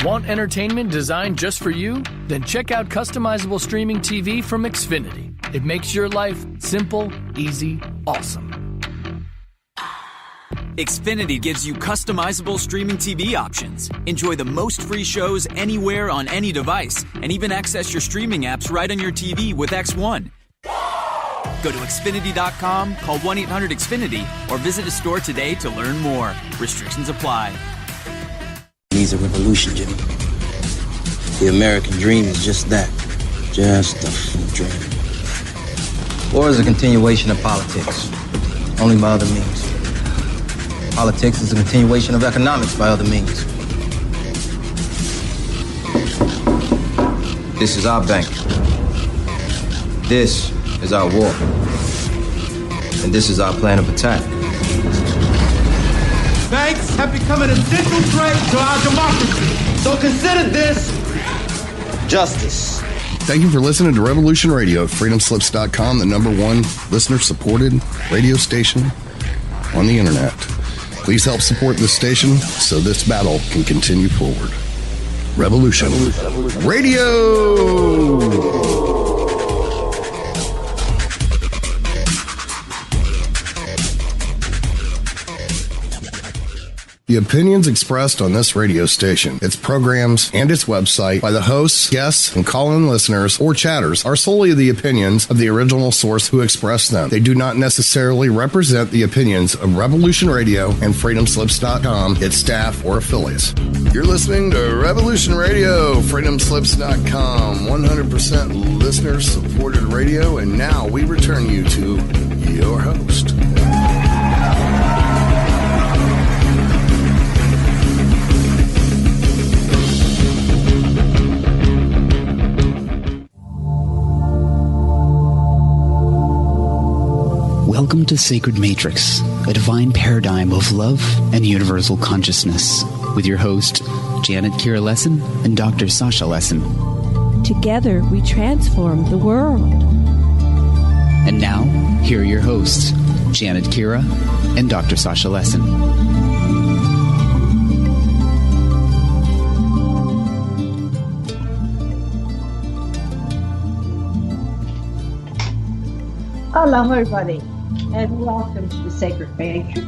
Want entertainment designed just for you? Then check out customizable streaming TV from Xfinity. It makes your life simple, easy, awesome. Xfinity gives you customizable streaming TV options. Enjoy the most free shows anywhere on any device, and even access your streaming apps right on your TV with X1. Go to Xfinity.com, call 1-800-XFINITY, or visit a store today to learn more. Restrictions apply. Needs a revolution, Jimmy. The American dream is just that. Just a dream. War is a continuation of politics, only by other means. Politics is a continuation of economics by other means. This is our bank. This is our war. And this is our plan of attack. Banks have become an essential threat to our democracy. So consider this justice. Thank you for listening to Revolution Radio, freedomslips.com, the #1 listener-supported radio station on the internet. Please help support this station so this battle can continue forward. Revolution Radio! The opinions expressed on this radio station, its programs, and its website by the hosts, guests, and call-in listeners or chatters are solely the opinions of the original source who expressed them. They do not necessarily represent the opinions of Revolution Radio and freedomslips.com, its staff, or affiliates. You're listening to Revolution Radio, freedomslips.com, 100% listener-supported radio, and now we return you to your host. Welcome to Sacred Matrix, a divine paradigm of love and universal consciousness, with your host, Janet Kira Lessin and Dr. Sasha Lessin. Together, we transform the world. And now, here are your hosts, Janet Kira and Dr. Sasha Lessin. Hello, everybody, and welcome to the Sacred Matrix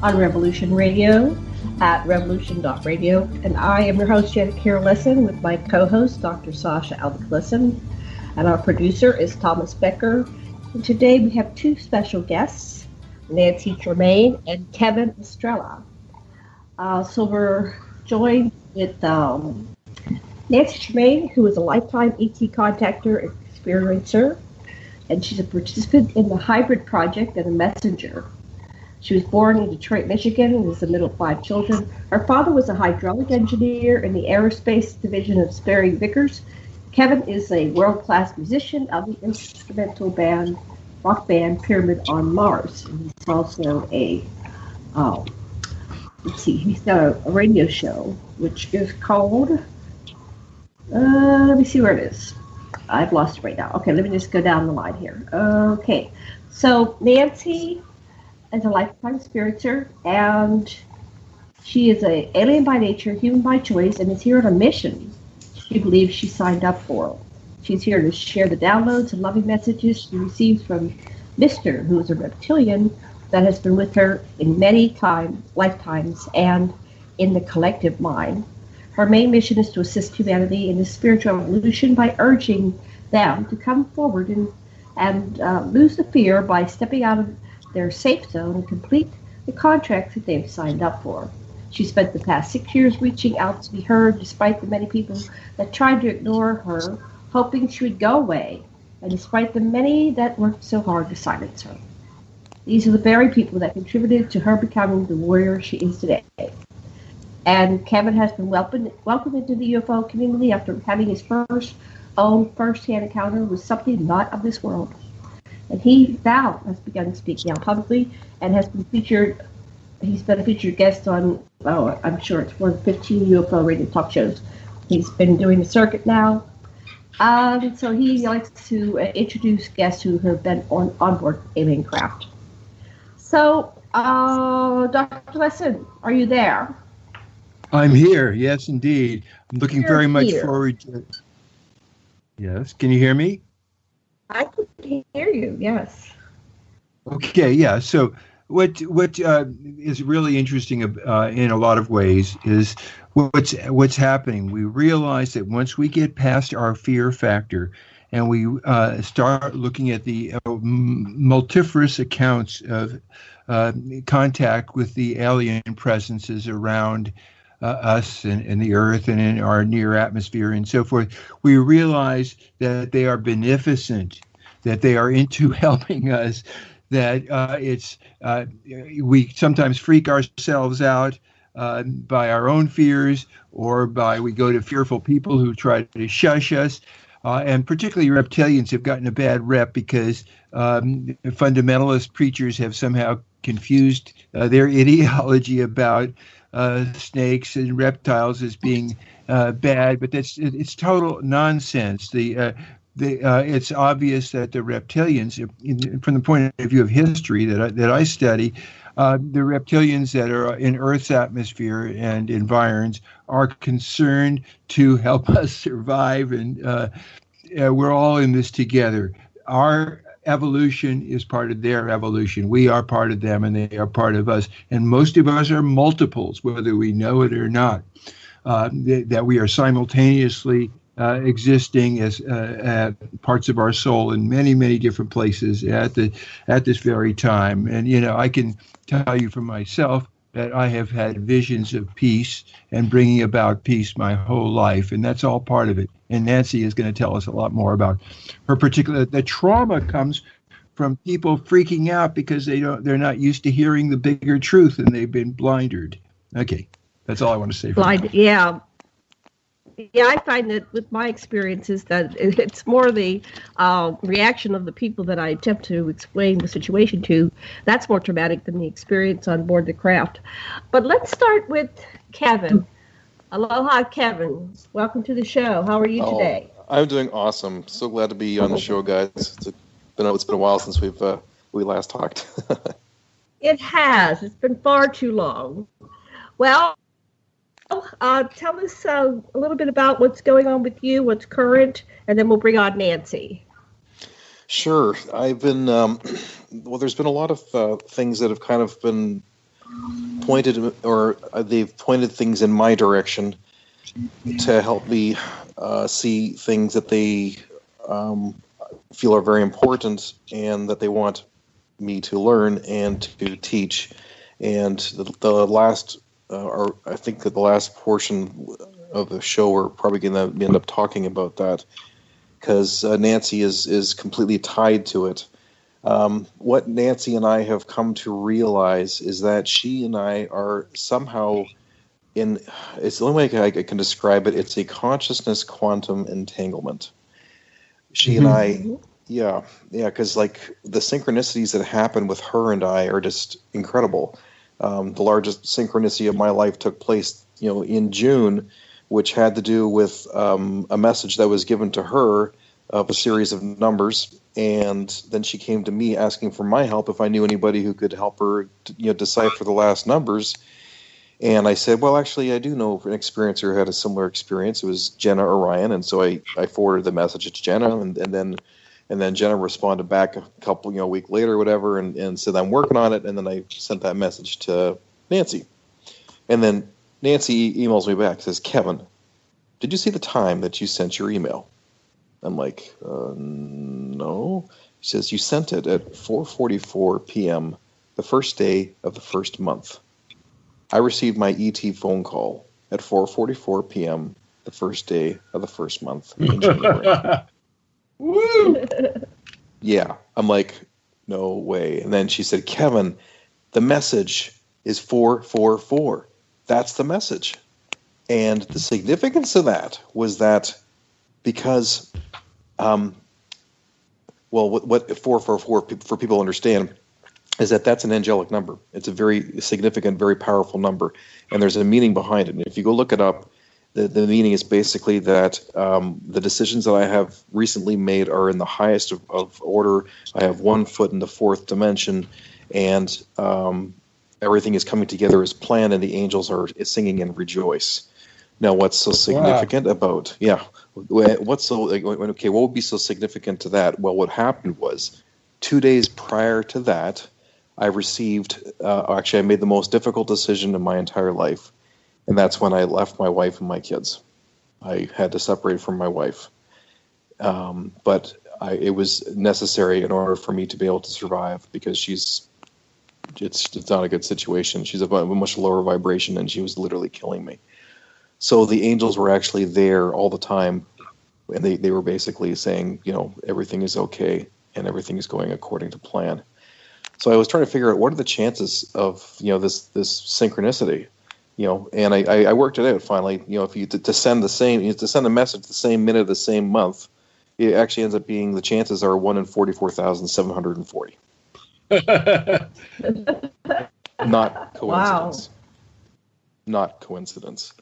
on Revolution Radio at revolution.radio. And I am your host, Janet Kira Lessin, with my co-host, Dr. Sasha Lessin, and our producer is Thomas Becker. And today we have two special guests, Nancy Tremaine and Kevin Estrella. So we're joined with Nancy Tremaine, who is a lifetime ET contactor and experiencer, and she's a participant in the Hybrid Project and a messenger. She was born in Detroit, Michigan, and is the middle of 5 children. Her father was a hydraulic engineer in the aerospace division of Sperry Vickers. Kevin is a world-class musician of the instrumental band, rock band Pyramid on Mars. And he's also he's got a radio show, which is called, let me see where it is. I've lost it right now. Okay, let me just go down the line here. Okay, so Nancy is a lifetime experiencer, and she is an alien by nature, human by choice, and is here on a mission she believes she signed up for. She's here to share the downloads and loving messages she receives from Mr., who is a reptilian that has been with her in many lifetimes and in the collective mind. Her main mission is to assist humanity in the spiritual evolution by urging them to come forward and lose the fear by stepping out of their safe zone and complete the contracts that they've signed up for. She spent the past 6 years reaching out to be heard despite the many people that tried to ignore her, hoping she would go away, and despite the many that worked so hard to silence her. These are the very people that contributed to her becoming the warrior she is today. And Kevin has been welcomed into the UFO community after having his first-hand encounter with something not of this world. And he now has begun speaking out publicly and has been featured. He's been a featured guest on, I'm sure it's more than 15 UFO radio talk shows. He's been doing the circuit now. So he likes to introduce guests who have been on board alien craft. So, Dr. Lessin, are you there? I'm here. Yes, indeed. I'm looking You're very much here. forward to it. Yes. Can you hear me? I can hear you. Yes. Okay. Yeah. So what is really interesting in a lot of ways is what's happening. We realize that once we get past our fear factor and we start looking at the multifarious accounts of contact with the alien presences around us and the Earth and in our near atmosphere and so forth, we realize that they are beneficent, that they are into helping us, that we sometimes freak ourselves out by our own fears, or we go to fearful people who try to shush us. And particularly reptilians have gotten a bad rep because fundamentalist preachers have somehow confused their ideology about snakes and reptiles as being bad, but it's total nonsense. It's obvious that the reptilians, from the point of view of history that I study, the reptilians that are in Earth's atmosphere and environs are concerned to help us survive, and we're all in this together. Our evolution is part of their evolution. We are part of them, and they are part of us. And most of us are multiples, whether we know it or not. That we are simultaneously existing as parts of our soul in many, many different places at this very time. And I can tell you for myself that I have had visions of peace and bringing about peace my whole life, and that's all part of it. And Nancy is going to tell us a lot more about her particular. The trauma comes from people freaking out because they're not used to hearing the bigger truth, and they've been blinded. Okay, that's all I want to say. Yeah. Yeah, I find that with my experiences that it's more the reaction of the people that I attempt to explain the situation to. That's more traumatic than the experience on board the craft. But let's start with Kevin. Aloha, Kevin. Welcome to the show. How are you today? I'm doing awesome. So glad to be on the show, guys. It's been a while since we last talked. It has. It's been far too long. Well, tell us a little bit about what's going on with you, what's current, and then we'll bring on Nancy. Sure. I've been, there's been a lot of things that have kind of been pointed, or they've pointed things in my direction to help me see things that they feel are very important and that they want me to learn and to teach. And the last, or I think that the last portion of the show, we're probably going to end up talking about that because Nancy is completely tied to it. What Nancy and I have come to realize is that she and I are somehow it's the only way I can describe it, it's a consciousness quantum entanglement. She and I, because like the synchronicities that happen with her and I are just incredible. The largest synchronicity of my life took place, in June, which had to do with a message that was given to her of a series of numbers, and then she came to me asking for my help if I knew anybody who could help her, decipher the last numbers. And I said, well, actually, I do know an experiencer who had a similar experience. It was Jenna Orion, and so I forwarded the message to Jenna, and then Jenna responded back a couple, week later or whatever, and said, I'm working on it. And then I sent that message to Nancy. And then Nancy emails me back, says, Kevin, did you see the time that you sent your email? I'm like, no. She says, you sent it at 4:44 p.m., the first day of the first month. I received my ET phone call at 4:44 p.m., the first day of the first month in January. Woo! Yeah, I'm like, no way. And then she said, Kevin, the message is 444. That's the message. And the significance of that was that because, what 444 for people to understand is that's an angelic number. It's a very significant, very powerful number, and there's a meaning behind it. And if you go look it up, the meaning is basically that the decisions that I have recently made are in the highest of order. I have 1 foot in the fourth dimension, and everything is coming together as planned, and the angels are singing and rejoice. Now, what's so significant about? Yeah, what's so okay? What would be so significant to that? Well, what happened was 2 days prior to that, I received. Actually, I made the most difficult decision in my entire life, and that's when I left my wife and my kids. I had to separate from my wife, but it was necessary in order for me to be able to survive, because it's not a good situation. She's a much lower vibration, and she was literally killing me. So the angels were actually there all the time, and they were basically saying, everything is okay and everything is going according to plan. So I was trying to figure out what are the chances of this synchronicity, and I worked it out finally. If you to send a message the same minute, the same month, it actually ends up being the chances are 1 in 44,740. Not coincidence. Wow. Not coincidence.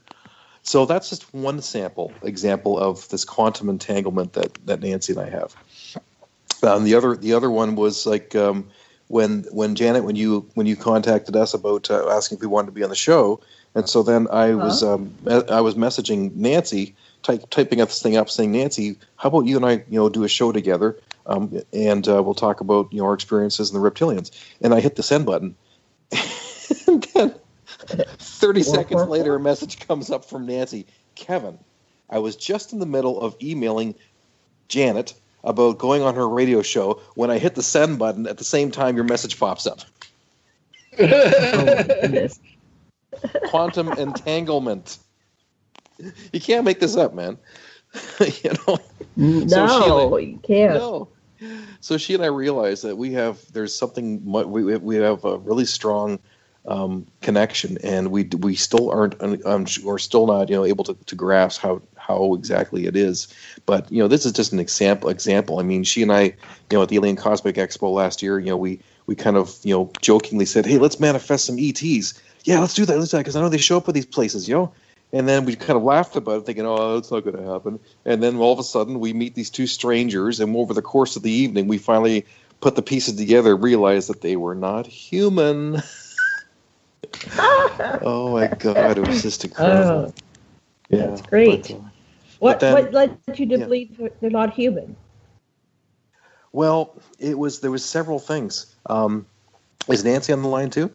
So that's just one example of this quantum entanglement that Nancy and I have. The other one was like when Janet, when you contacted us about asking if we wanted to be on the show, and so then I was messaging Nancy, typing this thing up, saying, Nancy, how about you and I do a show together, and we'll talk about our experiences in the reptilians. And I hit the send button, and then 30 seconds later, a message comes up from Nancy. Kevin, I was just in the middle of emailing Janet about going on her radio show when I hit the send button. At the same time, your message pops up. Oh, my goodness. Quantum entanglement. You can't make this up, man. No, you can't. No. So she and I realized that we have a really strong connection, and we still aren't, we're still not able to grasp how exactly it is. But this is just an example. I mean, she and I, at the Alien Cosmic Expo last year, we kind of jokingly said, hey, let's manifest some ETs. Yeah, let's do that because I know they show up at these places, And then we kind of laughed about it, thinking, oh, it's not going to happen. And then all of a sudden, we meet these two strangers, and over the course of the evening, we finally put the pieces together, realized that they were not human. Oh, my God. It was just incredible. Yeah, that's great. What led you to believe they're not human? Well, there was several things. Is Nancy on the line, too?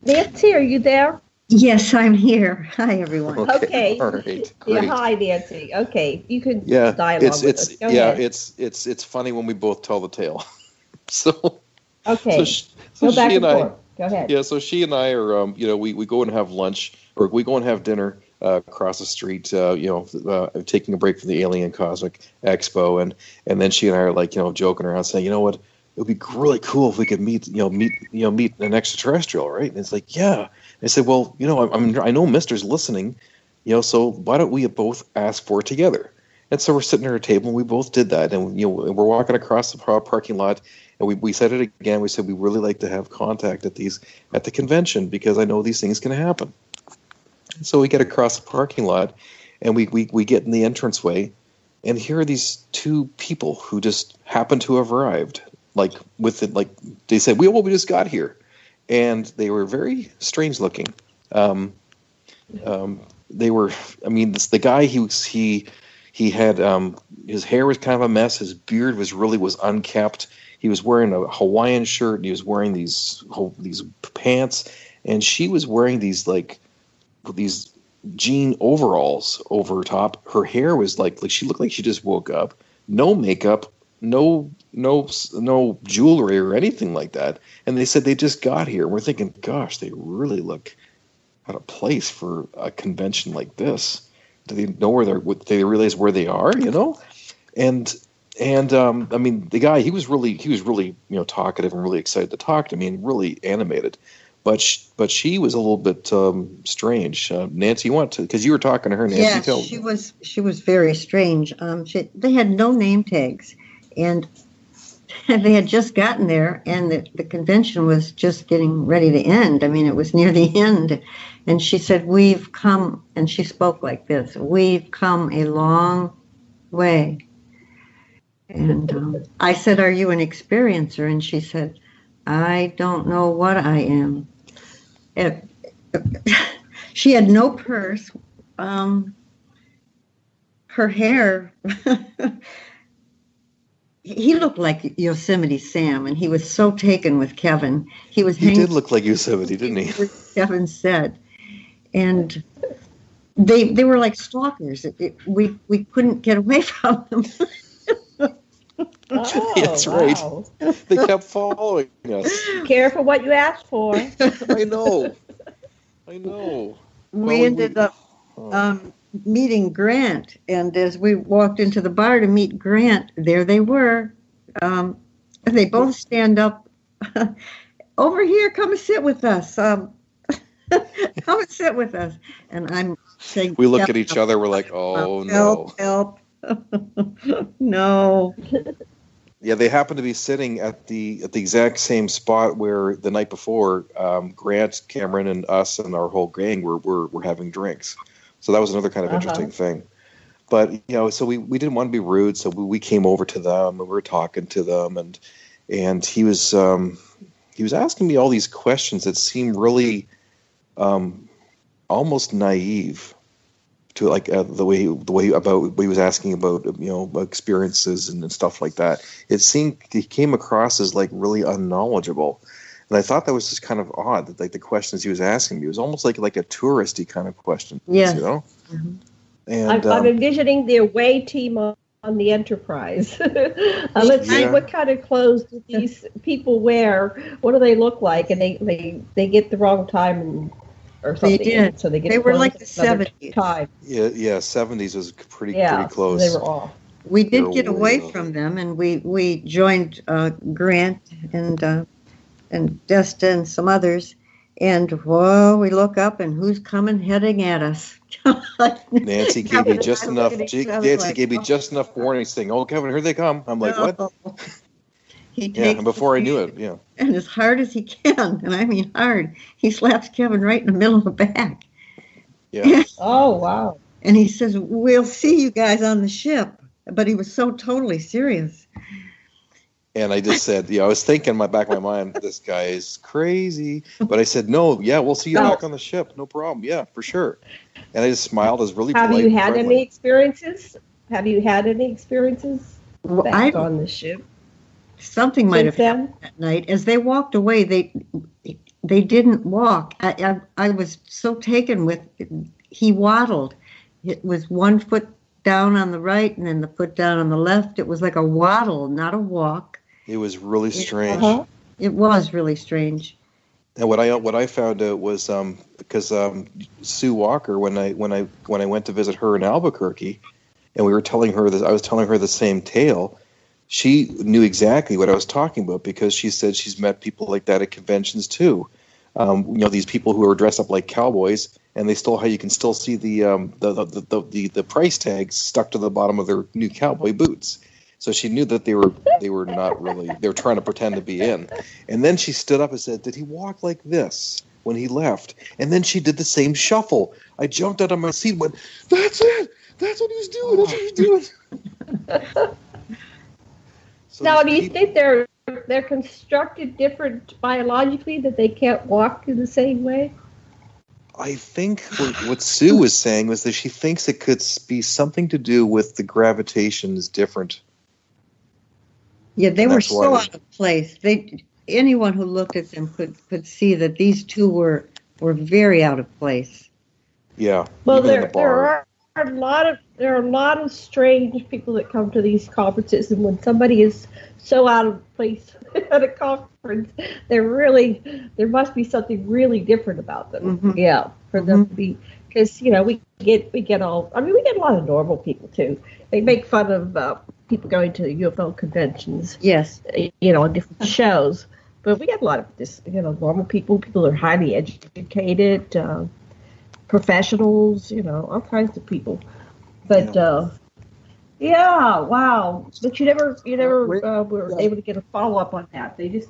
Nancy, are you there? Yes, I'm here. Hi, everyone. Okay. All right. Great. Yeah, hi, Nancy. Okay, you can dialogue with us. Go ahead. It's funny when we both tell the tale. So okay. So go back she and forth. Go ahead. Yeah, so she and I are we go and have lunch, or we go and have dinner across the street. Taking a break from the Alien Cosmic Expo, and then she and I are like joking around, saying, what, it would be really cool if we could meet an extraterrestrial, right? And it's like, yeah. I said, well, I know Mister's listening, so why don't we both ask for it together? And so we're sitting at our table, and we both did that, and we're walking across the parking lot, and we said it again. We said we really like to have contact at the convention, because I know these things can happen. And so we get across the parking lot, and we get in the entranceway, and here are these two people who just happen to have arrived. Like they said, we just got here, and they were very strange looking. They were, the guy, he had his hair was kind of a mess. His beard was unkempt. He was wearing a Hawaiian shirt, and he was wearing these pants, and she was wearing these jean overalls over top. Her hair was like she looked like she just woke up. No makeup. No jewelry or anything like that. And they said they just got here. We're thinking, gosh, they really look out of place for a convention like this. Do they know do they realize where they are? And the guy, he was really talkative and really excited to talk to me, and really animated. But she was a little bit strange. Nancy, you want to, because you were talking to her. Nancy, yes, she was very strange. They had no name tags. And they had just gotten there, and the convention was just getting ready to end. It was near the end. And she said, we've come, and she spoke like this, we've come a long way. And I said, are you an experiencer? And she said, I don't know what I am. She had no purse. Her hair, he looked like Yosemite Sam, and he was so taken with Kevin. He did look like Yosemite, didn't he? Kevin said. And they were like stalkers. We couldn't get away from them. That's right. They kept following us. Careful what you ask for. I know. We ended up meeting Grant, and as we walked into the bar to meet Grant, there they were. They both stand up. Over here, come and sit with us. Come and sit with us. And I'm saying, we look at each other. We're like, oh no, help. No. Yeah, they happened to be sitting at the exact same spot where the night before Grant, Cameron, and us and our whole gang were having drinks. So that was another kind of interesting thing. But so we didn't want to be rude, so we came over to them and we were talking to them, and he was asking me all these questions that seemed really almost naive. To like the way about what he was asking about experiences and stuff like that. It seemed he came across as like really unknowledgeable, and I thought that was just kind of odd. That like the questions he was asking me was almost like a touristy kind of question. Yes. Mm-hmm. And I'm envisioning the away team on the Enterprise. Let's see what kind of clothes do these people wear. What do they look like? And they get the wrong time or something. They did. So they were like the 70s. Time. Yeah, 70s was pretty close. They were off. We did get away from them, and we joined Grant and Desta and some others. And whoa, we look up, and who's heading at us? Nancy gave me just enough. Nancy gave me just enough warning, saying, "Oh, Kevin, here they come." I'm like, "What?" And before I knew it, and as hard as he can, and I mean hard, he slaps Kevin right in the middle of the back. Yeah. Oh, wow. And he says, "We'll see you guys on the ship." But he was so totally serious. And I just said, I was thinking in my back of my mind, this guy is crazy. But I said, no, we'll see you back on the ship. No problem. Yeah, for sure. And I just smiled. I was really polite. Have you had any experiences? Back on the ship? Something might have happened that night. As they walked away, they didn't walk. I was so taken with, he waddled. It was one foot down on the right and then the foot down on the left. It was like a waddle, not a walk. It was really strange. It was really strange. And what I found out was because Sue Walker, when I went to visit her in Albuquerque, and we were telling her I was telling her the same tale. She knew exactly what I was talking about because she said she's met people like that at conventions too. These people who are dressed up like cowboys, and you can still see the price tags stuck to the bottom of their new cowboy boots. So she knew that they were not really, they were trying to pretend to be in. And then she stood up and said, "Did he walk like this when he left?" And then she did the same shuffle. I jumped out of my seat and went, "That's it! That's what he's doing! That's what he's doing!" So now, do you think they're constructed different biologically, that they can't walk in the same way? I think what Sue was saying was that she thinks it could be something to do with the gravitation is different. Yeah, they were so out of place. Anyone who looked at them could see that these two were very out of place. Yeah. Well, there are a lot of strange people that come to these conferences, and when somebody is so out of place at a conference, there must be something really different about them. Mm-hmm. Yeah, for them to be, because we get a lot of normal people too. They make fun of people going to UFO conventions. Yes, on different shows, but we get a lot of this, normal people that are highly educated. Professionals, all kinds of people, but wow! But you never were able to get a follow up on that. They just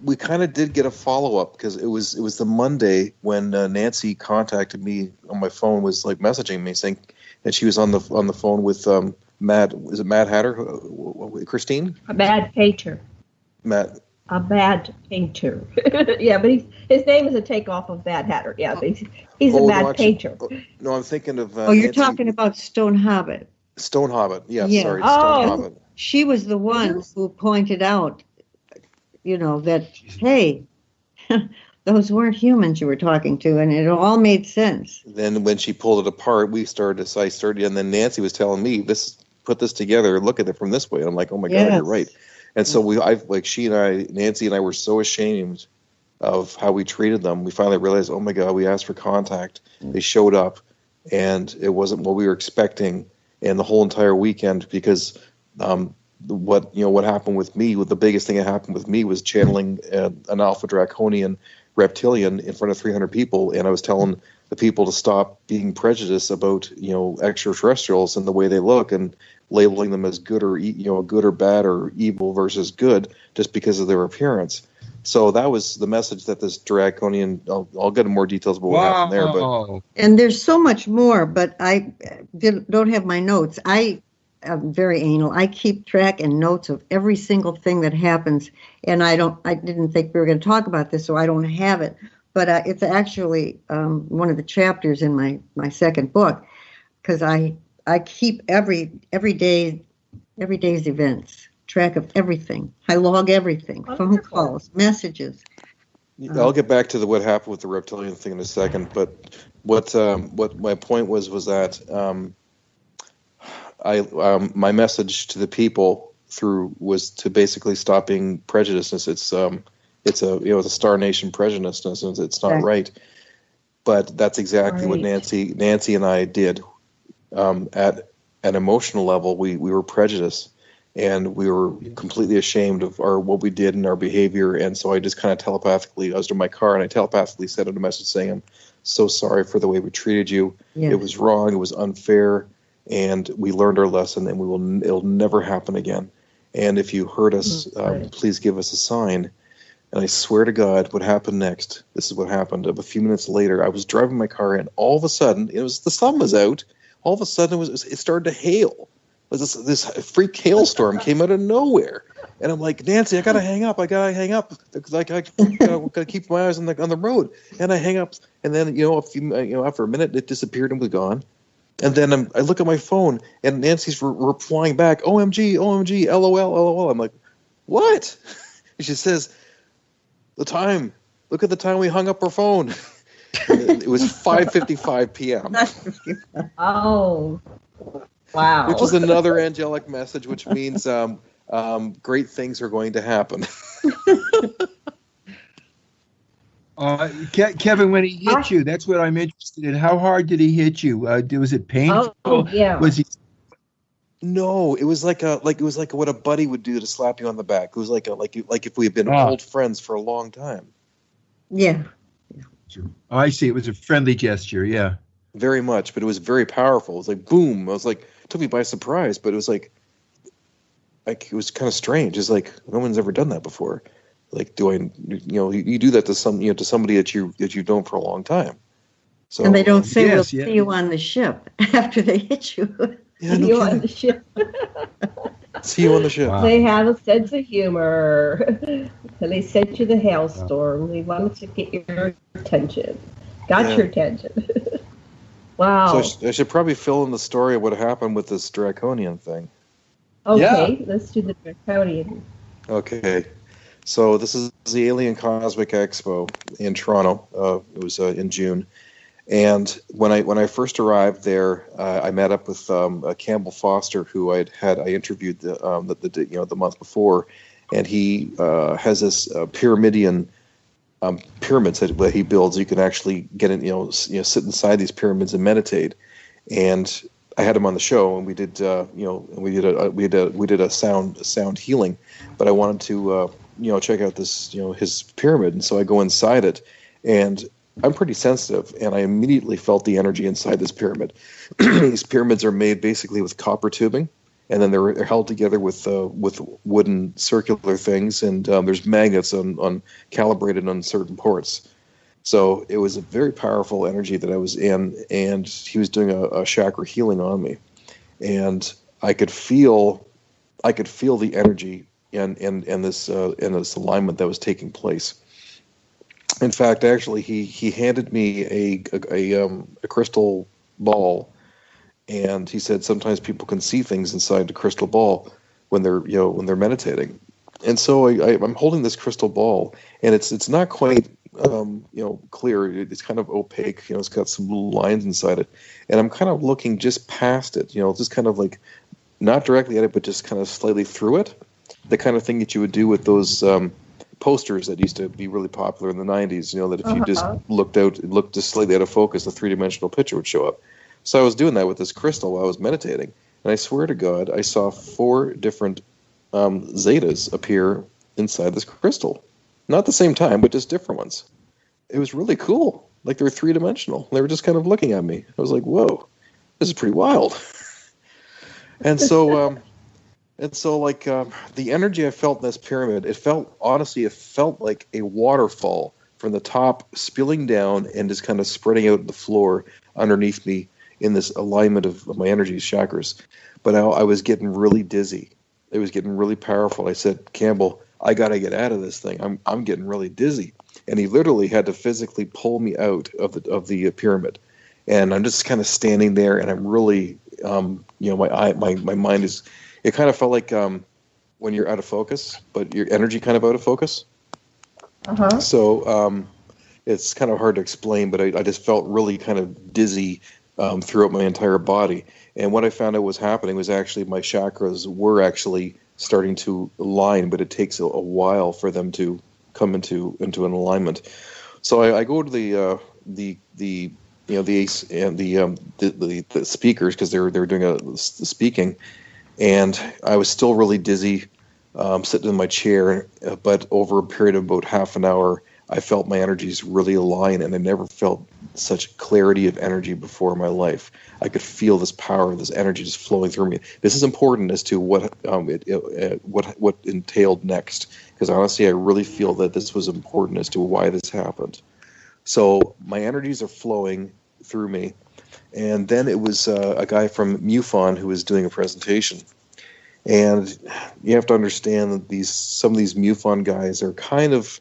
we kind of did get a follow up because it was the Monday when Nancy contacted me on my phone, was like messaging me saying that she was on the phone with Mad. Is it Mad Hatter? Christine? Mad Painter. Matt. A Mad Painter. Yeah, but his name is a takeoff of Mad Hatter. Yeah, but he's a Mad Painter. No, I'm thinking of. You're Nancy, talking about Stone Hobbit. Stone Hobbit. Yes, Yeah. sorry, Stone Hobbit. She was the one who pointed out, that, hey, those weren't humans you were talking to, and it all made sense. Then when she pulled it apart, I started, and then Nancy was telling me, put this together, look at it from this way. And I'm like, oh my God, you're right. And so Nancy and I were so ashamed of how we treated them. We finally realized, oh my God, we asked for contact. They showed up, and it wasn't what we were expecting. And the whole entire weekend, because what happened with me, the biggest thing that happened with me was channeling an alpha draconian reptilian in front of 300 people, and I was telling the people to stop being prejudiced about extraterrestrials and the way they look, and labeling them as good or good or bad or evil versus good just because of their appearance. So that was the message that this draconian. I'll get into more details about what happened there. But and there's so much more, but I don't have my notes. I am very anal. I keep track and notes of every single thing that happens, and I didn't think we were going to talk about this, so I don't have it. But it's actually one of the chapters in my second book, because I keep every day's events, track of everything. I log everything, phone calls, messages. I'll get back to what happened with the reptilian thing in a second. But what my point was that my message to the people was to basically stop being prejudiced. It's a Star Nation prejudice, and it's not right. But that's exactly what Nancy and I did. At an emotional level, we were prejudiced, and we were completely ashamed of what we did and our behavior. And so I just kind of telepathically, I was in my car, and I telepathically sent out a message saying, "I'm so sorry for the way we treated you. Yes. It was wrong. It was unfair, and we learned our lesson, and it'll never happen again. And if you hurt us, please give us a sign." And I swear to God, what happened next? This is what happened. A few minutes later, I was driving my car, and all of a sudden, the sun was out. All of a sudden, it started to hail. This freak hailstorm came out of nowhere, and I'm like, Nancy, I gotta hang up because I gotta keep my eyes on the road. And I hang up, and then after a minute, it disappeared and was gone. And then I look at my phone, and Nancy's replying back, "OMG, OMG, LOL, LOL." I'm like, what? And she says, "The time. Look at the time we hung up our phone." It was 5:55 p.m. Oh, wow! Which is another angelic message, which means great things are going to happen. Kevin, when he hit you, that's what I'm interested in. How hard did he hit you? Was it painful? Oh, yeah. Was he? No, it was like what a buddy would do to slap you on the back. It was like if we had been old friends for a long time. Yeah. Oh, I see. It was a friendly gesture. Yeah. Very much, but it was very powerful. It was like boom. I was like, it took me by surprise, but it was like it was kind of strange. It's like no one's ever done that before. Like, you do that to somebody that you've known for a long time. So, and they don't say we'll see you on the ship after they hit you. Yeah, see you on the ship. See you on the ship. Wow. They have a sense of humor. And they sent you the hailstorm. They wanted to get your attention. Got your attention. Wow. So I should probably fill in the story of what happened with this draconian thing. Okay, let's do the draconian. Okay. So this is the Alien Cosmic Expo in Toronto. It was in June. And when I first arrived there, I met up with Campbell Foster, who I interviewed the month before, and he has this pyramidion pyramids that he builds. You can actually get in, sit inside these pyramids and meditate. And I had him on the show, and we did a sound healing. But I wanted to check out this his pyramid, and so I go inside it, and I'm pretty sensitive, and I immediately felt the energy inside this pyramid. These pyramids are made basically with copper tubing, and then they're held together with wooden circular things, and there's magnets on calibrated on certain ports. So it was a very powerful energy that I was in, and he was doing a chakra healing on me, and I could feel the energy and this alignment that was taking place. In fact, actually, he handed me a crystal ball, and he said sometimes people can see things inside the crystal ball when they're meditating. And so I'm holding this crystal ball, and it's not quite clear. It's kind of opaque. It's got some little lines inside it, and I'm kind of looking just past it. Just kind of like not directly at it, but just kind of slightly through it. The kind of thing that you would do with those posters that used to be really popular in the 90s, that if you just looked just slightly out of focus, a three-dimensional picture would show up. So I was doing that with this crystal while I was meditating, and I swear to God, I saw 4 different zetas appear inside this crystal. Not at the same time, but just different ones. It was really cool. Like they were three-dimensional. They were just kind of looking at me. I was like, whoa, this is pretty wild. And so... the energy I felt in this pyramid, it felt like a waterfall from the top spilling down and just kind of spreading out the floor underneath me in this alignment of my energy chakras. But I was getting really dizzy. It was getting really powerful. I said, Campbell, I got to get out of this thing. I'm getting really dizzy. And he literally had to physically pull me out of the pyramid. And I'm just kind of standing there, and I'm really, my mind is... It kind of felt like when you're out of focus, but your energy kind of out of focus. Uh-huh. So it's kind of hard to explain, but I just felt really kind of dizzy throughout my entire body. And what I found out was happening was actually my chakras were actually starting to align, but it takes a while for them to come into an alignment. So I go to the ace and the speakers, because they were doing the speaking. And I was still really dizzy, sitting in my chair. But over a period of about half an hour, I felt my energies really align, and I never felt such clarity of energy before in my life. I could feel this power, this energy just flowing through me. This is important as to what entailed next, because honestly, I really feel that this was important as to why this happened. So my energies are flowing through me. And then it was a guy from MUFON who was doing a presentation. And you have to understand that some of these MUFON guys are kind of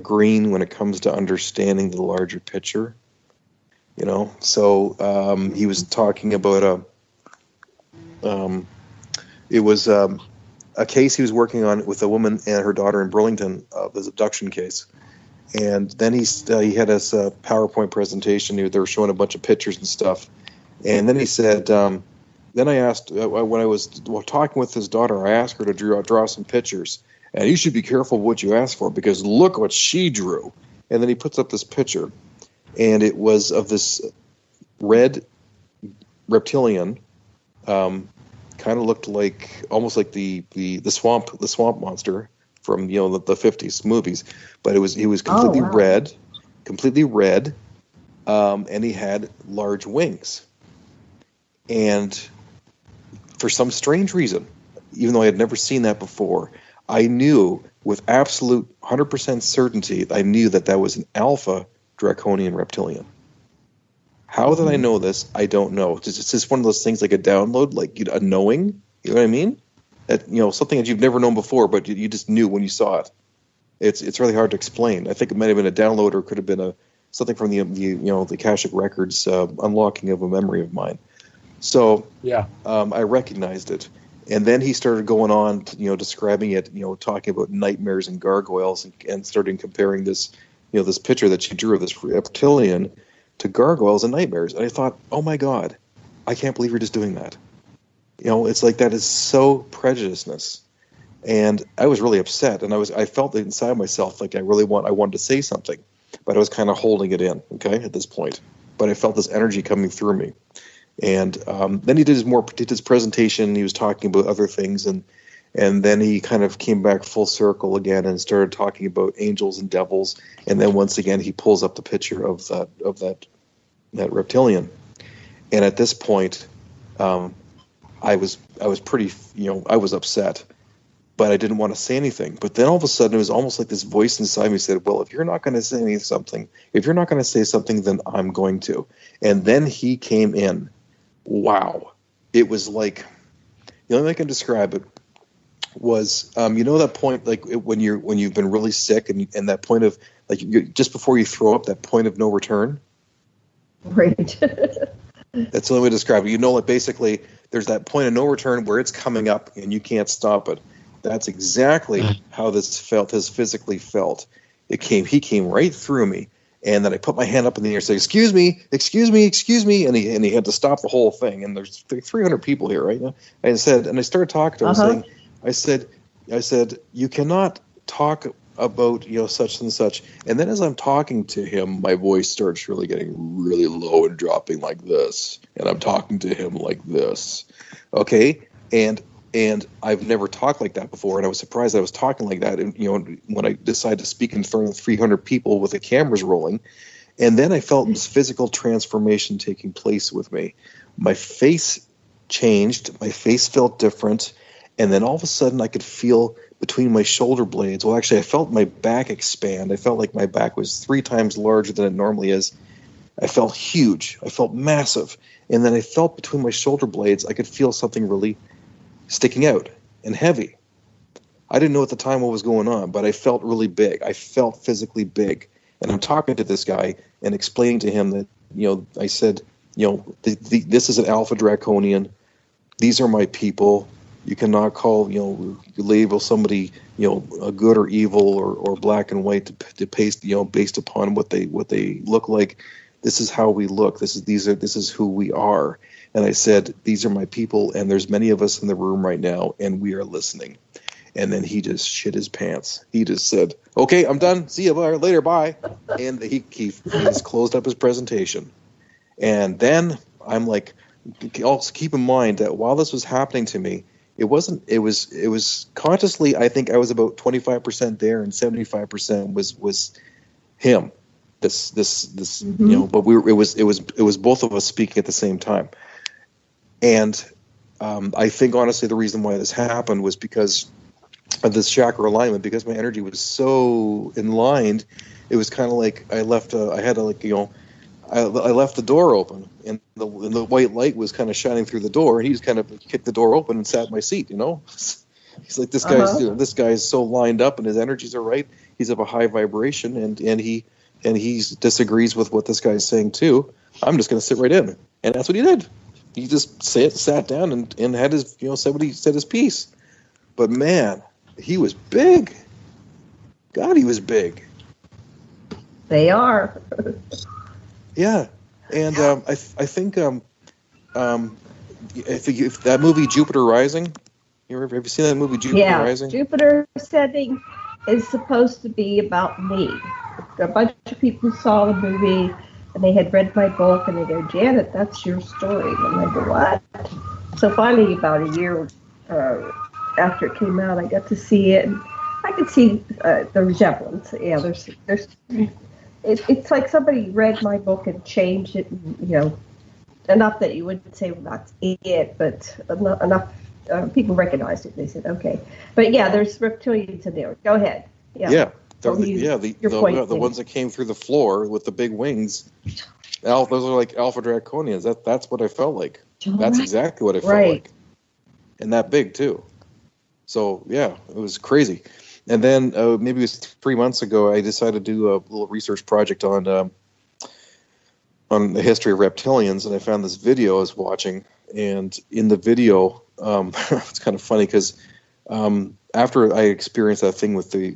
green when it comes to understanding the larger picture. So he was talking about it was a case he was working on with a woman and her daughter in Burlington, this abduction case. And then he had his PowerPoint presentation. They were showing a bunch of pictures and stuff. And then he said, then I asked, when I was talking with his daughter, I asked her to draw some pictures. And you should be careful what you ask for, because look what she drew. And then he puts up this picture. And it was of this red reptilian, kind of looked like, almost like the swamp monster from the 50s movies, but he was completely red, and he had large wings. And for some strange reason, even though I had never seen that before, I knew with absolute 100% certainty, I knew that was an alpha draconian reptilian. How did I know this? I don't know. It's just one of those things, like a download, like a knowing. You know what I mean? Something that you've never known before, but you just knew when you saw it. It's really hard to explain. I think it might have been a download, or it could have been something from the Akashic Records unlocking of a memory of mine. So yeah, I recognized it, and then he started going on, describing it, talking about nightmares and gargoyles, and starting comparing this, this picture that she drew of this reptilian to gargoyles and nightmares. And I thought, oh my God, I can't believe you're just doing that. It's like that is so prejudiceness. And I was really upset, and I felt inside myself like I wanted to say something, but I was kind of holding it in, at this point. But I felt this energy coming through me. And then he did his presentation. He was talking about other things, and then he kind of came back full circle again and started talking about angels and devils. And then once again, he pulls up the picture of that reptilian. And at this point, I was pretty, I was upset, but I didn't want to say anything. But then all of a sudden, it was almost like this voice inside me said, well, if you're not going to say something, then I'm going to. And then he came in. Wow. It was like, the only way I can describe it was, you know, that point, like when you've been really sick and that point of like just before you throw up, that point of no return. Right. That's the only way to describe it. You know, like basically there's that point of no return where it's coming up and you can't stop it. That's exactly how this physically felt. He came right through me. And then I put my hand up in the air and said, excuse me. And he had to stop the whole thing. And there's 300 people here right now. And I started talking to him saying, I said, you cannot talk about, you know, such and such. And then as I'm talking to him, my voice starts really getting really low and dropping like this. And I'm talking to him like this. Okay. And I've never talked like that before, and I was surprised I was talking like that. And you know, when I decided to speak in front of 300 people with the cameras rolling, and then I felt this physical transformation taking place with me. My face changed. My face felt different, and then all of a sudden, I could feel between my shoulder blades. Well, actually, I felt my back expand. I felt like my back was 3 times larger than it normally is. I felt huge. I felt massive, and then I felt between my shoulder blades. I could feel something really sticking out and heavy. I didn't know at the time what was going on, but I felt really big. I felt physically big. And I'm talking to this guy and explaining to him that, you know, I said, you know, this is an Alpha Draconian. These are my people. You cannot call, you know, label somebody, you know, a good or evil or black and white to paste, you know, based upon what they look like. This is how we look. This is who we are. And I said, these are my people, and there's many of us in the room right now, and we are listening. And then he just shit his pants. He just said, okay, I'm done. See you later. Bye. And he just closed up his presentation. And then I'm like, also keep in mind that while this was happening to me, it was consciously, I think I was about 25% there and 75% was him. This you know, but it was both of us speaking at the same time. And I think, honestly, the reason why this happened was because of this chakra alignment, because my energy was so in line. It was kind of like I left the door open, and the white light was kind of shining through the door, and he just kind of kicked the door open and sat in my seat, you know. He's like, this guy's so lined up, and his energies are right. He's of a high vibration, and he disagrees with what this guy's saying too. I'm just going to sit right in, and that's what he did. He just sat down and had his, you know, said his piece. But man, he was big. God, he was big. They are. Yeah, and I think if that movie Jupiter Rising, have you seen that movie Jupiter Rising? Jupiter Ascending is supposed to be about me. A bunch of people saw the movie and they had read my book and they go, Janet, that's your story. And I go, what? So finally, about a year after it came out, I got to see it. And I could see the resemblance. Yeah, it's like somebody read my book and changed it, you know, enough that you wouldn't say, well, that's it, but enough people recognized it. They said, okay. But yeah, there's reptilians in there. Go ahead. Yeah. The ones that came through the floor with the big wings. Those are like Alpha Draconians. That's what I felt like. That's exactly what I felt like. And that big too. So yeah, it was crazy. And then maybe it was 3 months ago, I decided to do a little research project on the history of reptilians, and I found this video I was watching. And in the video, it's kind of funny because after I experienced that thing with the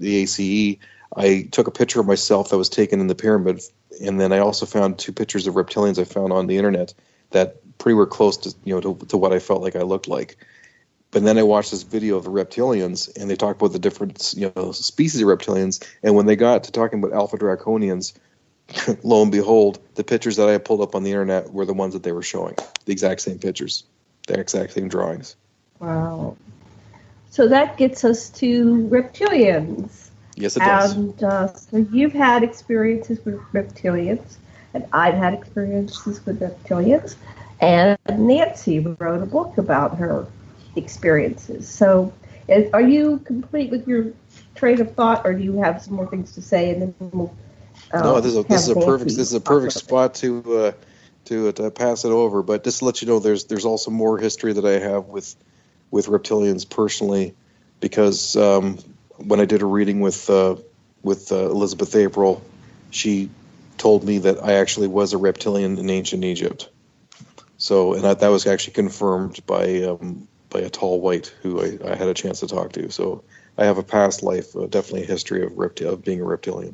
ACE, I took a picture of myself that was taken in the pyramid, and then I also found 2 pictures of reptilians I found on the internet that pretty were close to to what I felt like I looked like. But then I watched this video of the reptilians, and they talked about the different species of reptilians. And when they got to talking about Alpha Draconians, lo and behold, the pictures that I had pulled up on the internet were the ones that they were showing. The exact same pictures, the exact same drawings. Wow. So that gets us to reptilians. Yes, it does. And so you've had experiences with reptilians, and I've had experiences with reptilians. And Nancy wrote a book about her experiences. So are you complete with your train of thought, or do you have some more things to say? And then we'll no, this is a perfect spot to pass it over. But just to let you know, there's also more history that I have with with reptilians personally, because when I did a reading with Elizabeth April, she told me that I actually was a reptilian in ancient Egypt. So, and that was actually confirmed by a tall white who I had a chance to talk to. So I have a past life, definitely a history of being a reptilian.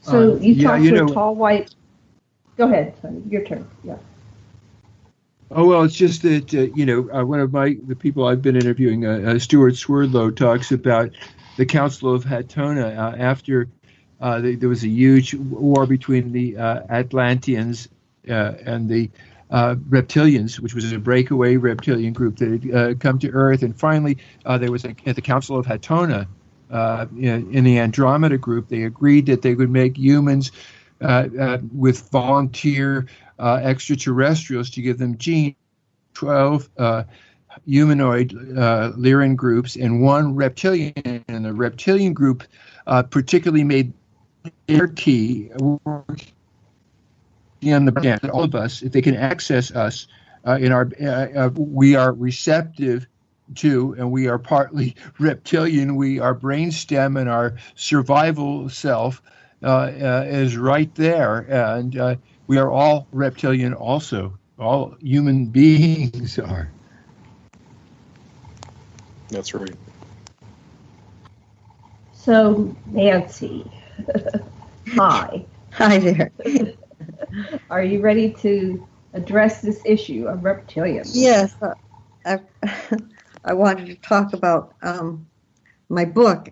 So you talked to a tall white. Go ahead, Sonny. Your turn. Yeah. Oh, well, it's just that, one of the people I've been interviewing, Stuart Swerdlow, talks about the Council of Hatona after there was a huge war between the Atlanteans and the reptilians, which was a breakaway reptilian group that had come to Earth. And finally, there was at the Council of Hatona, in the Andromeda group, they agreed that they would make humans with volunteer extraterrestrials to give them 12 humanoid Lyran groups and one reptilian. And the reptilian group particularly made their key in the brand, all of us, if they can access us in our, we are receptive to, and we are partly reptilian. Our brainstem and our survival self is right there, and we are all reptilian also. All human beings are. That's right. So, Nancy, hi. Hi there. Are you ready to address this issue of reptilians? Yes. I wanted to talk about my book,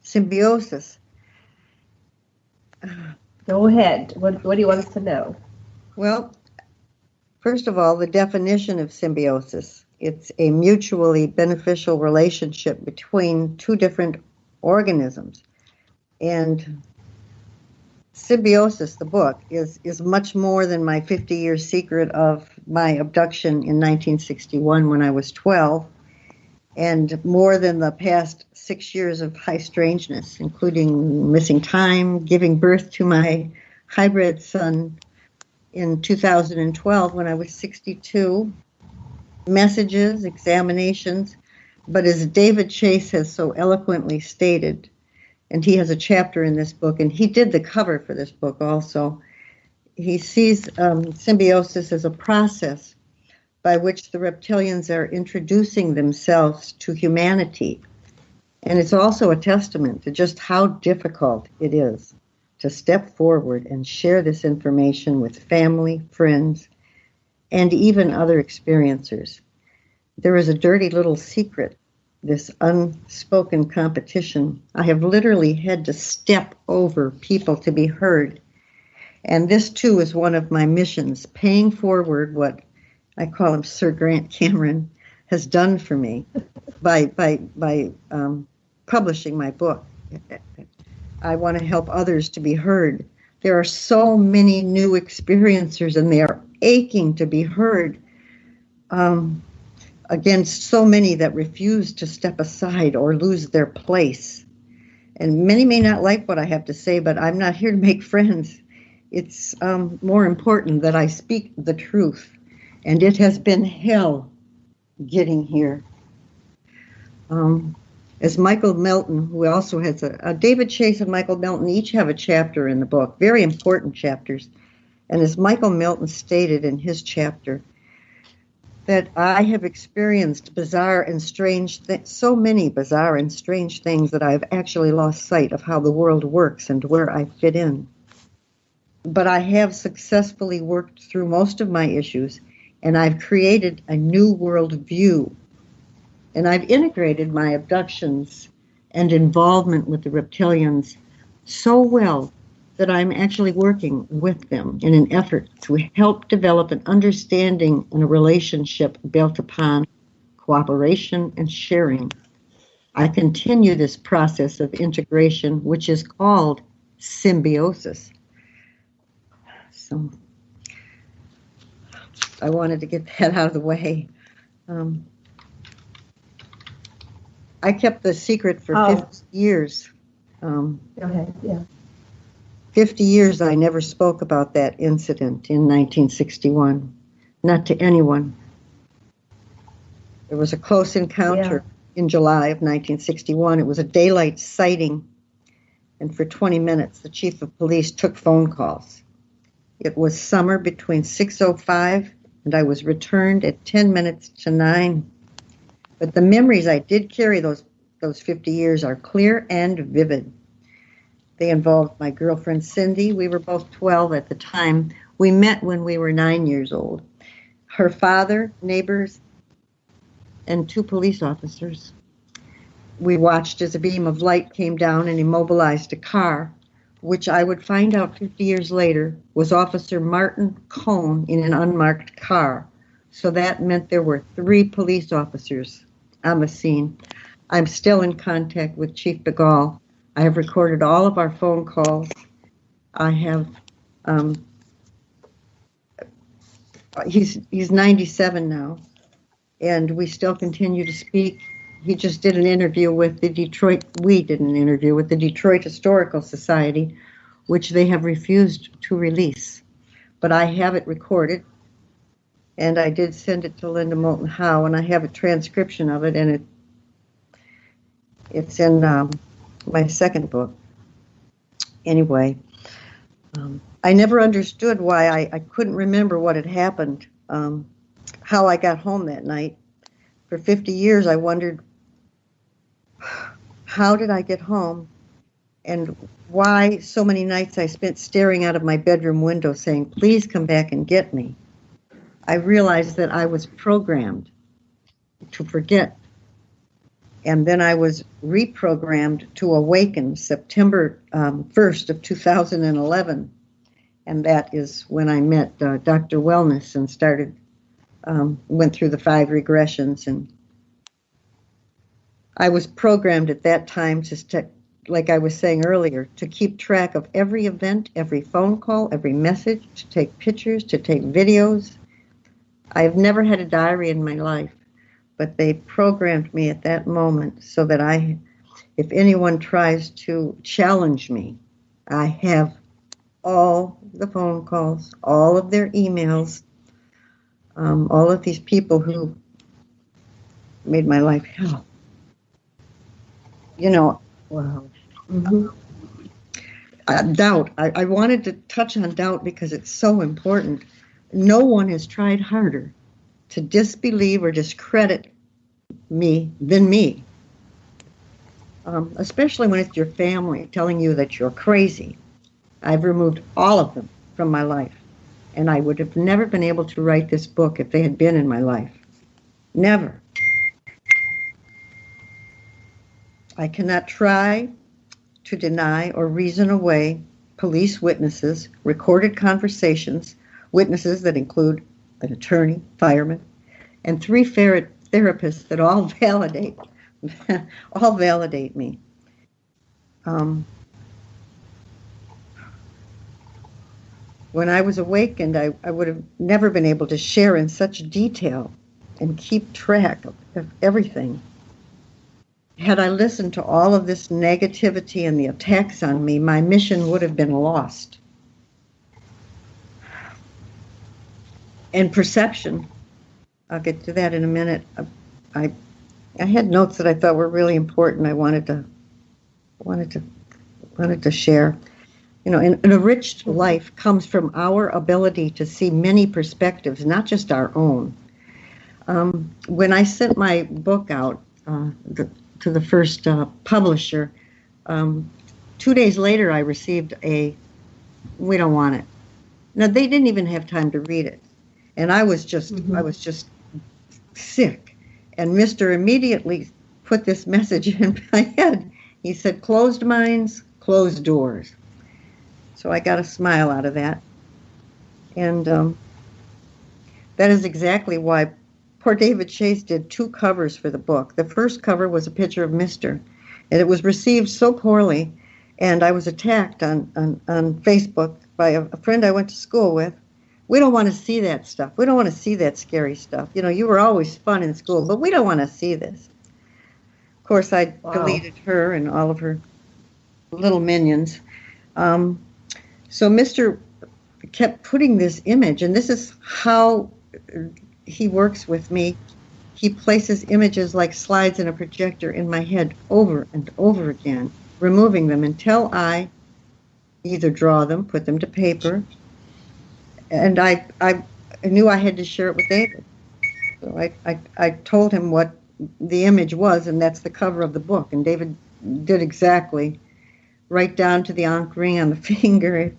Symbiosis. Go ahead. What do you want us to know? Well, first of all, the definition of symbiosis. It's a mutually beneficial relationship between two different organisms. And Symbiosis, the book, is much more than my 50-year secret of my abduction in 1961 when I was 12, and more than the past 6 years of high strangeness, including missing time, giving birth to my hybrid son in 2012 when I was 62, messages, examinations, but as David Chase has so eloquently stated, and he has a chapter in this book, and he did the cover for this book also, he sees symbiosis as a process by which the reptilians are introducing themselves to humanity. And it's also a testament to just how difficult it is to step forward and share this information with family, friends, and even other experiencers. There is a dirty little secret, this unspoken competition. I have literally had to step over people to be heard. And this, too, is one of my missions, paying forward what I call him Sir Grant Cameron has done for me by publishing my book. I want to help others to be heard. There are so many new experiencers, and they are aching to be heard against so many that refuse to step aside or lose their place. And many may not like what I have to say, but I'm not here to make friends. It's more important that I speak the truth. And it has been hell getting here. As Michael Melton, who also has David Chase and Michael Melton each have a chapter in the book, very important chapters. And as Michael Melton stated in his chapter, that I have experienced bizarre and strange, so many bizarre and strange things that I've actually lost sight of how the world works and where I fit in. But I have successfully worked through most of my issues, and I've created a new world view. And I've integrated my abductions and involvement with the reptilians so well that I'm actually working with them in an effort to help develop an understanding and a relationship built upon cooperation and sharing. I continue this process of integration, which is called symbiosis. So I wanted to get that out of the way. I kept the secret for 50 years. Go ahead, yeah. 50 years I never spoke about that incident in 1961, not to anyone. There was a close encounter in July of 1961. It was a daylight sighting, and for 20 minutes, the chief of police took phone calls. It was summer between 6:05, and I was returned at 10 minutes to 9. But the memories I did carry those 50 years are clear and vivid. They involved my girlfriend Cindy. We were both 12 at the time. We met when we were 9 years old. Her father, neighbors, and 2 police officers. We watched as a beam of light came down and immobilized a car, which I would find out 50 years later was Officer Martin Cohn in an unmarked car. So that meant there were 3 police officers on the scene. I'm still in contact with Chief DeGaulle. I have recorded all of our phone calls. I have, he's 97 now, and we still continue to speak. He just did an interview with the Detroit Historical Society, which they have refused to release. But I have it recorded, and I did send it to Linda Moulton Howe, and I have a transcription of it, and it's in my second book. Anyway, I never understood why I couldn't remember what had happened, how I got home that night. For 50 years, I wondered, how did I get home, and why so many nights I spent staring out of my bedroom window saying, please come back and get me. I realized that I was programmed to forget, and then I was reprogrammed to awaken September 1st of 2011, and that is when I met Dr. Wellness and started, went through the 5 regressions, and I was programmed at that time to, like I was saying earlier, to keep track of every event, every phone call, every message, to take pictures, to take videos. I have never had a diary in my life, but they programmed me at that moment so that if anyone tries to challenge me, I have all the phone calls, all of their emails, all of these people who made my life hell. You know, wow. Mm-hmm. Doubt. I wanted to touch on doubt because it's so important. No one has tried harder to disbelieve or discredit me than me, especially when it's your family telling you that you're crazy. I've removed all of them from my life, and I would have never been able to write this book if they had been in my life. Never. I cannot try to deny or reason away police witnesses, recorded conversations, witnesses that include an attorney, fireman, and 3 therapists that all validate me. When I was awakened, I would have never been able to share in such detail and keep track of everything. Had I listened to all of this negativity and the attacks on me, my mission would have been lost. And perception, I'll get to that in a minute. I had notes that I thought were really important. I wanted to share. You know, an enriched life comes from our ability to see many perspectives, not just our own. When I sent my book out to the first publisher, 2 days later I received we don't want it. Now, they didn't even have time to read it. And I was just sick. And Mr. immediately put this message in my head. He said, closed minds, closed doors. So I got a smile out of that. And that is exactly why poor David Chase did 2 covers for the book. The first cover was a picture of Mr., and it was received so poorly, and I was attacked on Facebook by a friend I went to school with. We don't want to see that stuff. We don't want to see that scary stuff. You know, you were always fun in school, but we don't want to see this. Of course, I deleted her and all of her little minions. So Mr. kept putting this image, and this is how he works with me. He places images like slides in a projector in my head over and over again, removing them until I either draw them, put them to paper, and I knew I had to share it with David. So I told him what the image was, and that's the cover of the book. And David did exactly, right down to the ankh ring on the finger,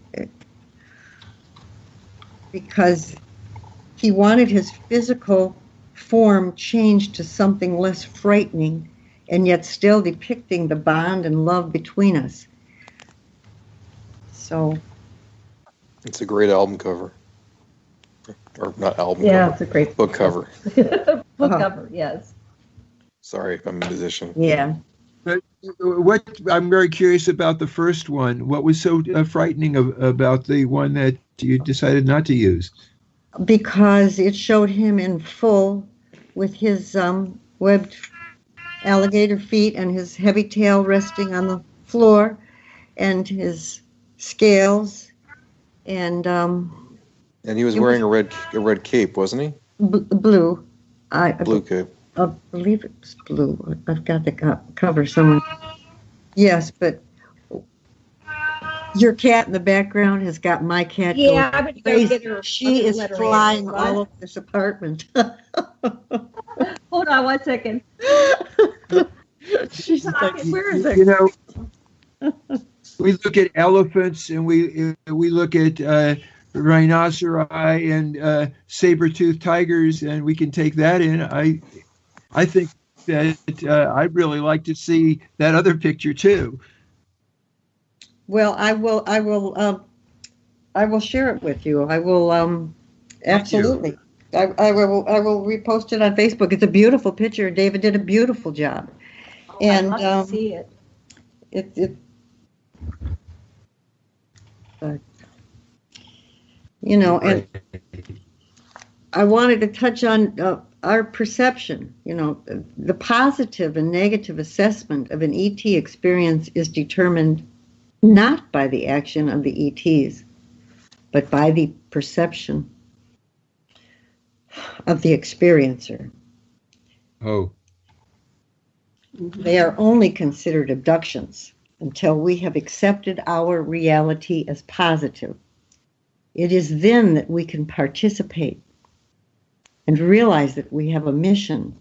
because he wanted his physical form changed to something less frightening and yet still depicting the bond and love between us. So it's a great album cover. Or not album cover. Yeah, it's a great book cover. Book cover, yes. Sorry, I'm a musician. Yeah. But what I'm very curious about the first one. What was so frightening about the one that you decided not to use? Because it showed him in full with his webbed alligator feet and his heavy tail resting on the floor and his scales and he was wearing a red cape, wasn't he? Blue. Blue cape. I believe it's blue. I've got the cover somewhere. Yes, but your cat in the background has got my cat Yeah, going I'm going to crazy. go get her. She is flying all over this apartment. Hold on 1 second. She's talking. Where is it? You know, we look at elephants and we look at rhinoceri and saber-toothed tigers, and we can take that in. I think that I'd really like to see that other picture too. Well, I will share it with you. I will absolutely. I will repost it on Facebook. It's a beautiful picture. David did a beautiful job. And I'd love to see it. You know, and I wanted to touch on our perception. You know, the positive and negative assessment of an ET experience is determined not by the action of the ETs, but by the perception of the experiencer. Oh. They are only considered abductions until we have accepted our reality as positive. It is then that we can participate and realize that we have a mission.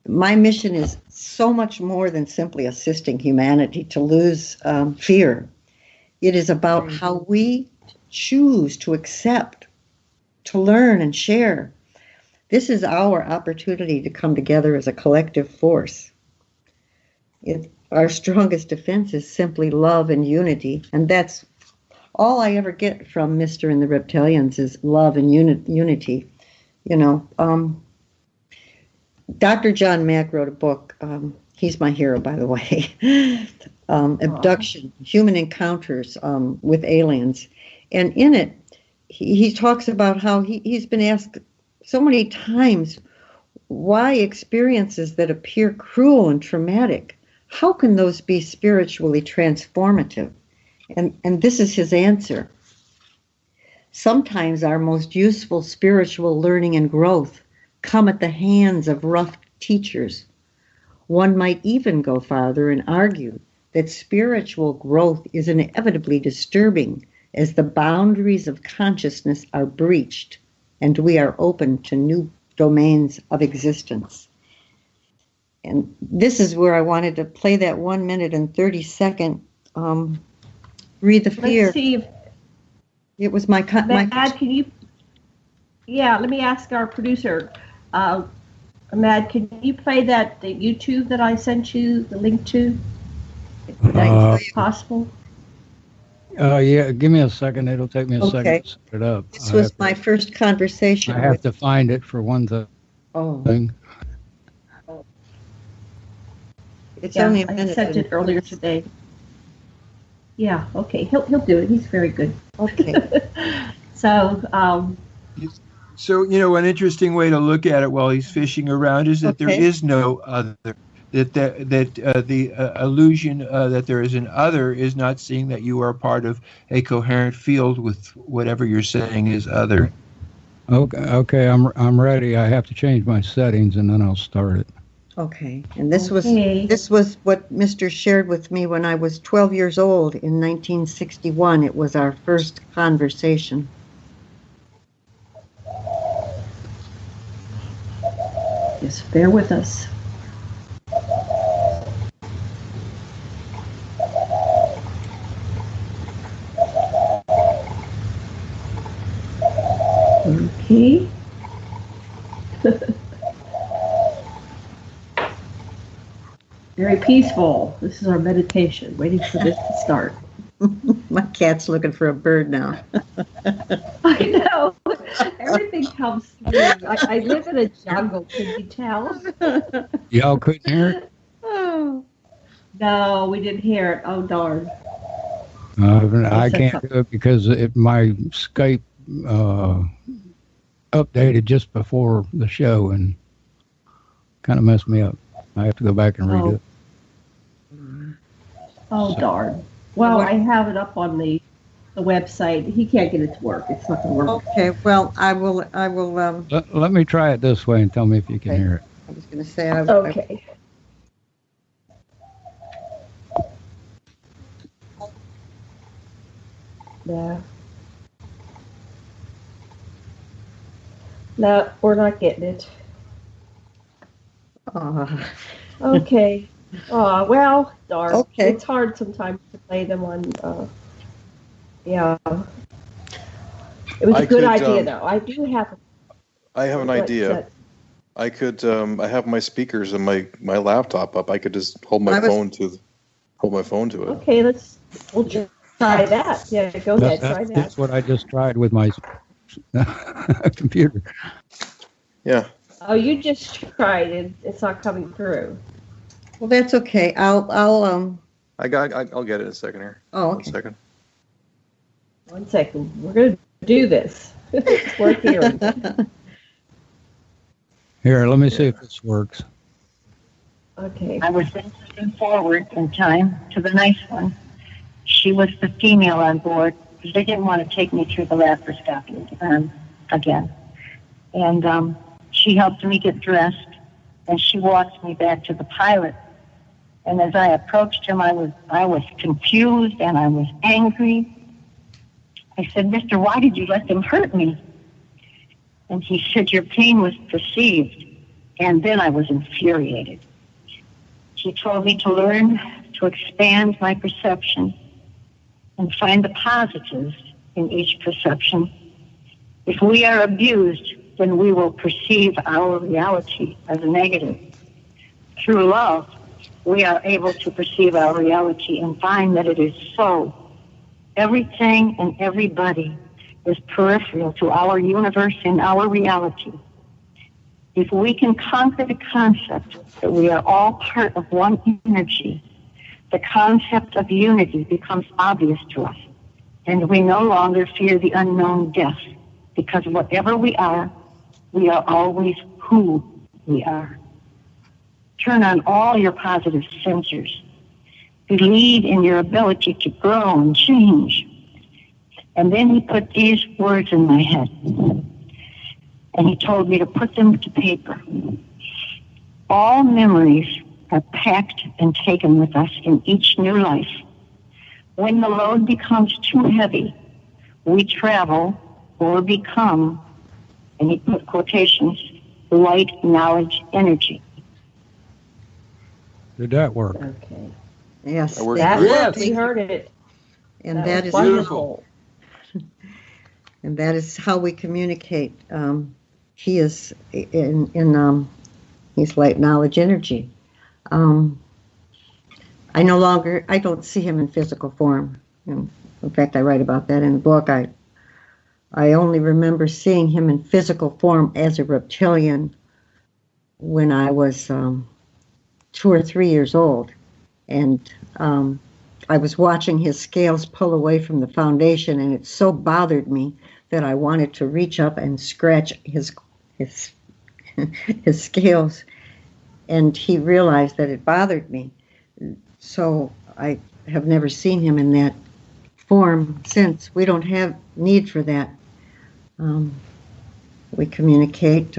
My mission is so much more than simply assisting humanity to lose fear. It is about how we choose to accept, to learn and share. This is our opportunity to come together as a collective force. Our strongest defense is simply love and unity, and that's all I ever get from Mr. and the Reptilians is love and unity. You know, Dr. John Mack wrote a book. He's my hero, by the way. Abduction, Human Encounters with Aliens. And in it, he talks about how he's been asked so many times why experiences that appear cruel and traumatic, how can those be spiritually transformative? And this is his answer. Sometimes our most useful spiritual learning and growth come at the hands of rough teachers. One might even go farther and argue that spiritual growth is inevitably disturbing as the boundaries of consciousness are breached and we are open to new domains of existence. And this is where I wanted to play that 1 minute and 30 second Read the Fear. Let's see if it was my Mad, can you? Yeah, let me ask our producer. Mad, can you play the YouTube that I sent you the link to? Is possible? Yeah, give me a second. It'll take me a second to set it up. This was my first conversation. I have to find it for one thing. Oh. It's only a minute. I sent it earlier today. Yeah, okay. He'll do it. He's very good. Okay. So, you know, an interesting way to look at it while he's fishing around is that there is no other. That the illusion that there is an other is not seeing that you are part of a coherent field with whatever you're saying is other. Okay, I'm ready. I have to change my settings and then I'll start it. Okay, and this was what Mr. shared with me when I was 12 years old in 1961. It was our first conversation. Just bear with us. Okay. Very peaceful. This is our meditation, waiting for this to start. My cat's looking for a bird now. I know. Everything comes through. I live in a jungle, can you tell? Y'all couldn't hear it? Oh. No, we didn't hear it. Oh, darn. I can't do it because my Skype updated just before the show and kind of messed me up. I have to go back and redo it. Oh, darn. Well, I have it up on the website. He can't get it to work. It's not going to work. Okay, well, I will. Let me try it this way and tell me if you can hear it. I was going to say. Okay. Yeah. No, we're not getting it. Okay. Well, darn. Okay. It's hard sometimes to play them on. Yeah. It was a good idea, though. I do have. I have an idea. I could. I have my speakers and my laptop up. I could just hold my phone to it. Okay, we'll try that. Yeah, go ahead. Try that. That's what I just tried with my computer. Yeah. Oh, you just tried and it's not coming through. Well, that's okay. I'll I'll get it in a second here. Oh, okay. 1 second. We're going to do this. It's worth hearing. Here, let me see if this works. Okay. I was moving forward in time to the nice one. She was the female on board because they didn't want to take me through the laparoscopy again. And she helped me get dressed, and she walked me back to the pilot. And as I approached him, I was confused and I was angry. I said, "Mister, why did you let them hurt me?" And he said, "Your pain was perceived." And then I was infuriated. He told me to learn to expand my perception and find the positives in each perception. If we are abused, then we will perceive our reality as a negative. Through love, we are able to perceive our reality and find that it is so. Everything and everybody is peripheral to our universe and our reality. If we can conquer the concept that we are all part of one energy, the concept of unity becomes obvious to us, and we no longer fear the unknown death, because whatever we are always who we are. Turn on all your positive sensors. Believe in your ability to grow and change. And then he put these words in my head. And he told me to put them to paper. All memories are packed and taken with us in each new life. When the load becomes too heavy, we travel or become, and he put quotations, light knowledge energy. Did that work? Okay. Yes. That worked. Yes, we heard it. And that is wonderful. And that is how we communicate. He is he's light knowledge energy. I don't see him in physical form. In fact, I write about that in the book. I only remember seeing him in physical form as a reptilian when I was 2 or 3 years old. And I was watching his scales pull away from the foundation, and it so bothered me that I wanted to reach up and scratch his scales. And he realized that it bothered me. So I have never seen him in that form since. We don't have need for that. We communicate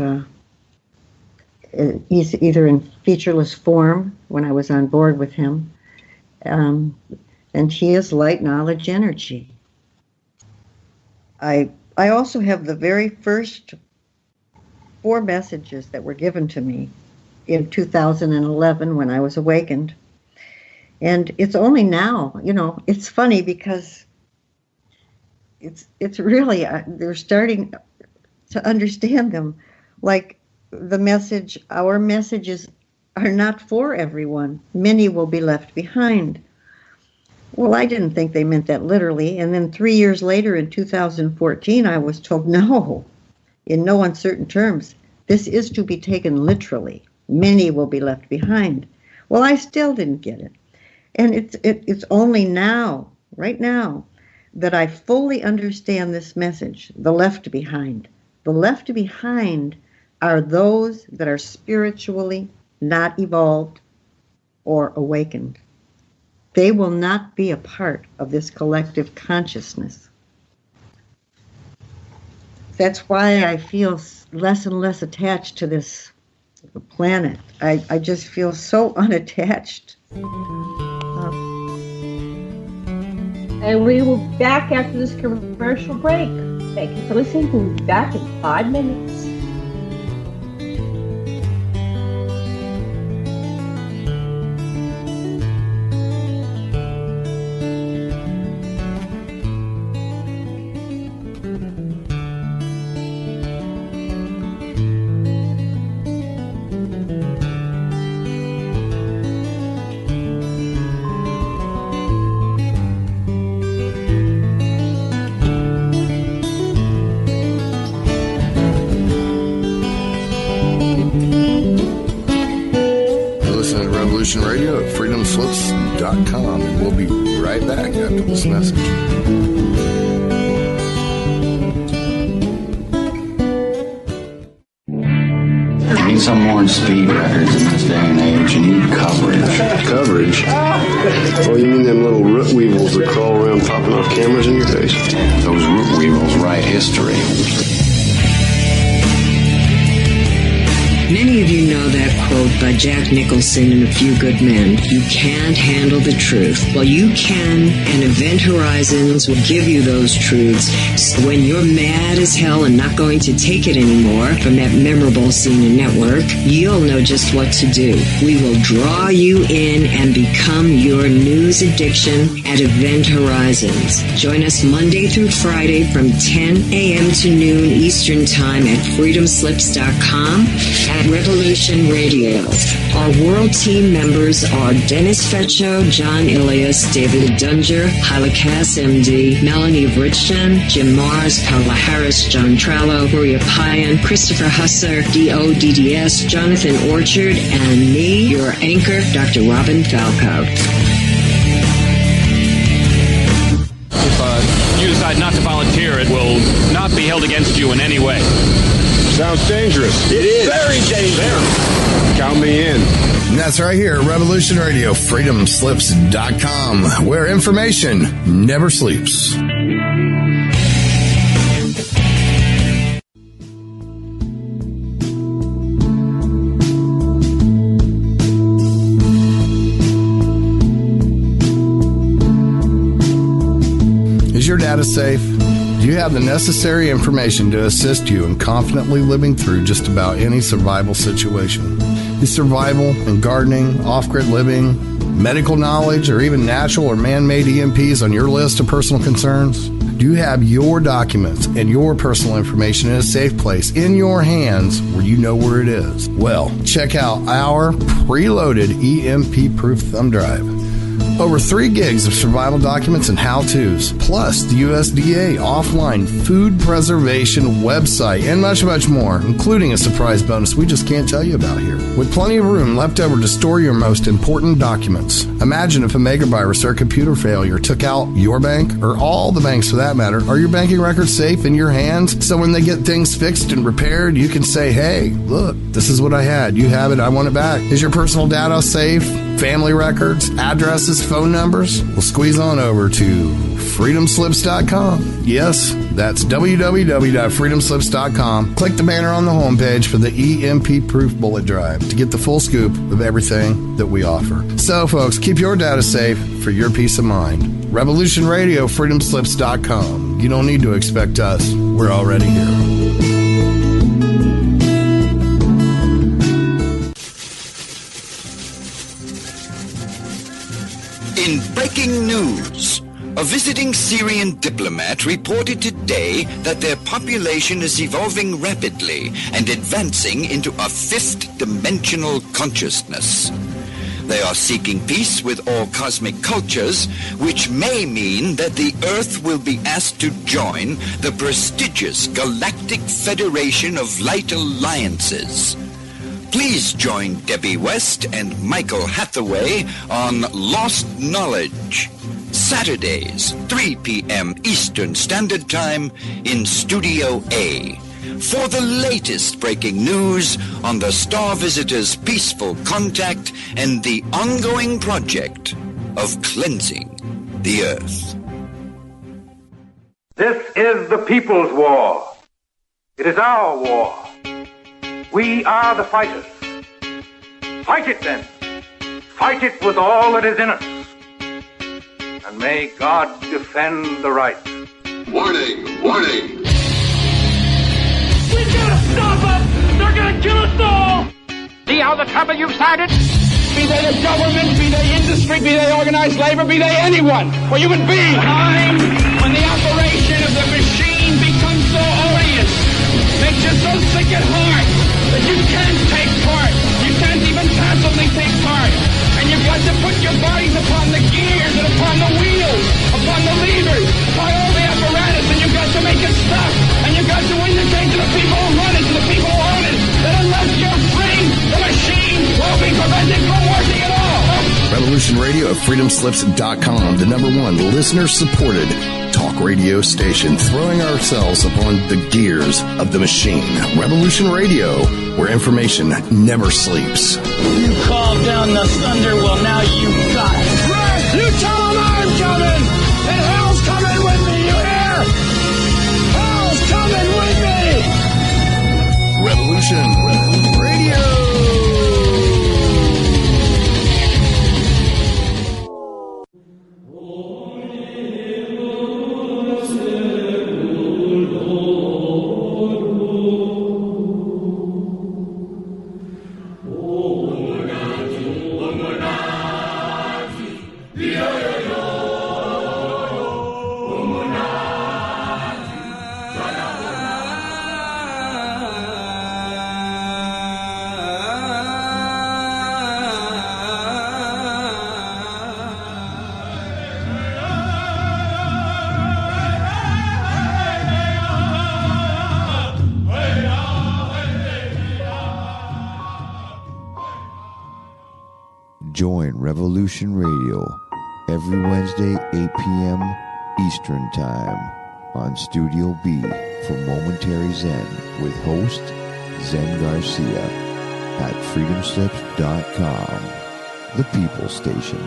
either in featureless form when I was on board with him, and he is light knowledge energy. I also have the very first 4 messages that were given to me in 2011 when I was awakened. And it's only now, it's funny because it's really, they're starting to understand them. Like the message, our messages are not for everyone. Many will be left behind. Well, I didn't think they meant that literally. And then 3 years later in 2014, I was told, no, in no uncertain terms, this is to be taken literally. Many will be left behind. Well, I still didn't get it. And it's only now, right now, that I fully understand this message, the left behind. The left behind are those that are spiritually not evolved or awakened. They will not be a part of this collective consciousness. That's why I feel less and less attached to this planet. I just feel so unattached. And we will be back after this commercial break. Thank you for listening. We'll be back in 5 minutes. Radio at freedomslips.com, and we'll be right back after this message. You need some more speed records in this day and age. You need coverage. Coverage? Oh, you mean them little root weevils that crawl around popping off cameras in your face? Those root weevils write history. Many of you know that quote by Jack Nicholson in A Few Good Men, you can't handle the truth. Well, you can, and Event Horizons will give you those truths. So when you're mad as hell and not going to take it anymore from that memorable CNN network, you'll know just what to do. We will draw you in and become your news addiction at Event Horizons. Join us Monday through Friday from 10 a.m. to noon Eastern Time at freedomslips.com. Revolution Radio. Our world team members are Dennis Fetcho, John Ilias, David Dunger, Halakas MD, Melanie Vrichchen, Jim Mars, Paula Harris, John Trello, Maria Payan, Christopher Husser, DODDS, Jonathan Orchard, and me, your anchor, Dr. Robin Falco. If you decide not to volunteer, it will not be held against you in any way. Sounds dangerous. It is. Very dangerous. Count me in. And that's right here at Revolution Radio, freedomslips.com, where information never sleeps. Is your data safe? Do you have the necessary information to assist you in confidently living through just about any survival situation? Is survival and gardening, off-grid living, medical knowledge, or even natural or man-made EMPs on your list of personal concerns? Do you have your documents and your personal information in a safe place in your hands where you know where it is? Well, check out our preloaded EMP-proof thumb drive. Over 3 gigs of survival documents and how-tos, plus the USDA offline food preservation website, and much, much more, including a surprise bonus we just can't tell you about here. With plenty of room left over to store your most important documents. Imagine if a megavirus or a computer failure took out your bank, or all the banks for that matter. Are your banking records safe in your hands? So when they get things fixed and repaired, you can say, hey, look, this is what I had. You have it. I want it back. Is your personal data safe? family records, addresses, phone numbers? Well, squeeze on over to freedomslips.com. Yes, that's www.freedomslips.com. Click the banner on the homepage for the EMP-proof bullet drive to get the full scoop of everything that we offer. So, folks, keep your data safe for your peace of mind. Revolution Radio, freedomslips.com. You don't need to expect us. We're already here. In breaking news, a visiting Syrian diplomat reported today that their population is evolving rapidly and advancing into a fifth-dimensional consciousness. They are seeking peace with all cosmic cultures, which may mean that the Earth will be asked to join the prestigious Galactic Federation of Light Alliances. Please join Debbie West and Michael Hathaway on Lost Knowledge, Saturdays, 3 p.m. Eastern Standard Time in Studio A, for the latest breaking news on the Star Visitor's peaceful contact and the ongoing project of cleansing the Earth. This is the people's war. It is our war. We are the fighters. Fight it then. Fight it with all that is in us. And may God defend the right. Warning! Warning! We gotta stop them! They're gonna kill us all! See how the trouble you've started? Be they the government, be they industry, be they organized labor, be they anyone, or human beings. Time when the operation of the machine becomes so odious, makes you so sick at heart that you can't take part. You can't even passively take part. And you've got to put your bodies upon the gears and upon the wheels, upon the levers, upon all the apparatus, and you've got to make it stop. And you've got to indicate to the people who run it, to the people who own it, that unless you're free, the machine will be prevented from working at all. Revolution Radio at freedomslips.com, the #1 listener-supported talk radio station, throwing ourselves upon the gears of the machine. Revolution Radio, where information never sleeps. You called down the thunder, well now you got it. Right, you tell them I'm coming, and hell's coming with me, you hear? Hell's coming with me! Revolution Radio! Join Revolution Radio every Wednesday, 8 p.m. Eastern Time on Studio B for Momentary Zen with host Zen Garcia at freedomslips.com, the People Station.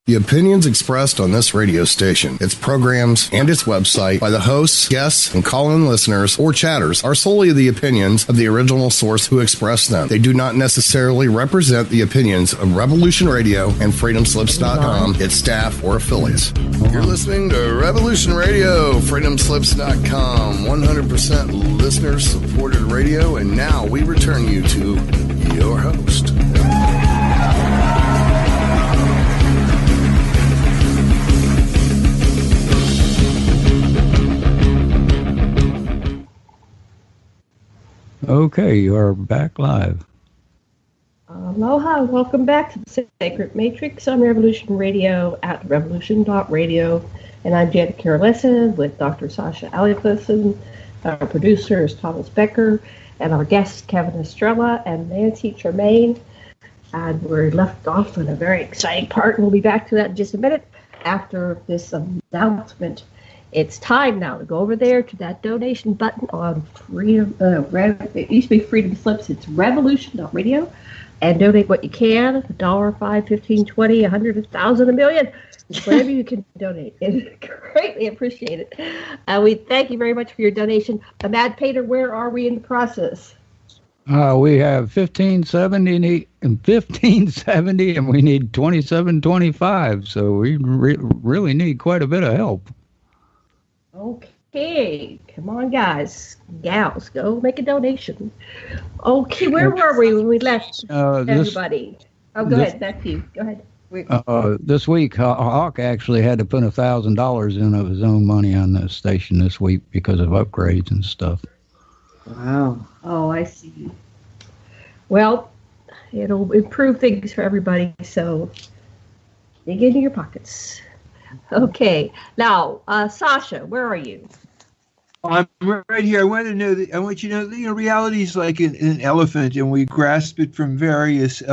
The opinions expressed on this radio station, its programs, and its website by the hosts, guests, and call-in listeners or chatters are solely the opinions of the original source who expressed them. They do not necessarily represent the opinions of Revolution Radio and freedomslips.com, its staff, or affiliates. You're listening to Revolution Radio, freedomslips.com, 100% listener-supported radio, and now we return you to your host. Okay, you are back live. Aloha, welcome back to the Sacred Matrix on Revolution Radio at revolution.radio. And I'm Janet Carolesson with Dr. Sasha Aliason. Our producer is Thomas Becker, and our guests Kevin Estrella and Nancy Tremaine. And we're left off in a very exciting part, and we'll be back to that in just a minute after this announcement. It's time now to go over there to that donation button on Freedom. It used to be Freedom Slips. It's Revolution.radio, and donate what you can: $1, $5, $15, $20, $100, $1,000, $1 million, whatever you can donate. It's greatly appreciated. We thank you very much for your donation. Mad Painter, where are we in the process? We have 1570 and 1570, and we need 2725. So we really need quite a bit of help. Okay, come on, guys, gals, go make a donation. Okay, where were we when we left everybody? Go ahead, back to you. Go ahead. This week, Hawk actually had to put $1,000 in of his own money on the station this week because of upgrades and stuff. Wow. Oh, I see. Well, it'll improve things for everybody, so dig into your pockets. Okay. Now, Sasha, where are you? I'm right here. I want you to know, reality is like an elephant, and we grasp it from various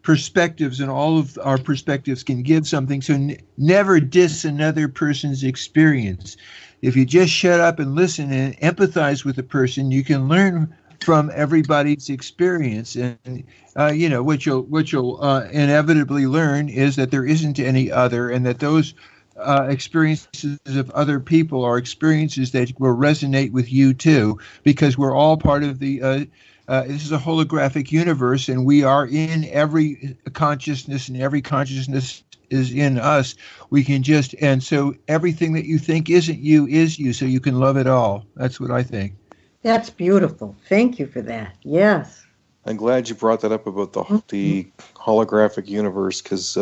perspectives, and all of our perspectives can give something. So never diss another person's experience. If you just shut up and listen and empathize with a person, you can learn from everybody's experience. And what you'll inevitably learn is that there isn't any other, and that those experiences of other people are experiences that will resonate with you too, because we're all part of the this is a holographic universe, and we are in every consciousness, and every consciousness is in us. And so everything that you think isn't you is you, so you can love it all. That's what I think. That's beautiful. Thank you for that. Yes. I'm glad you brought that up about the holographic universe, because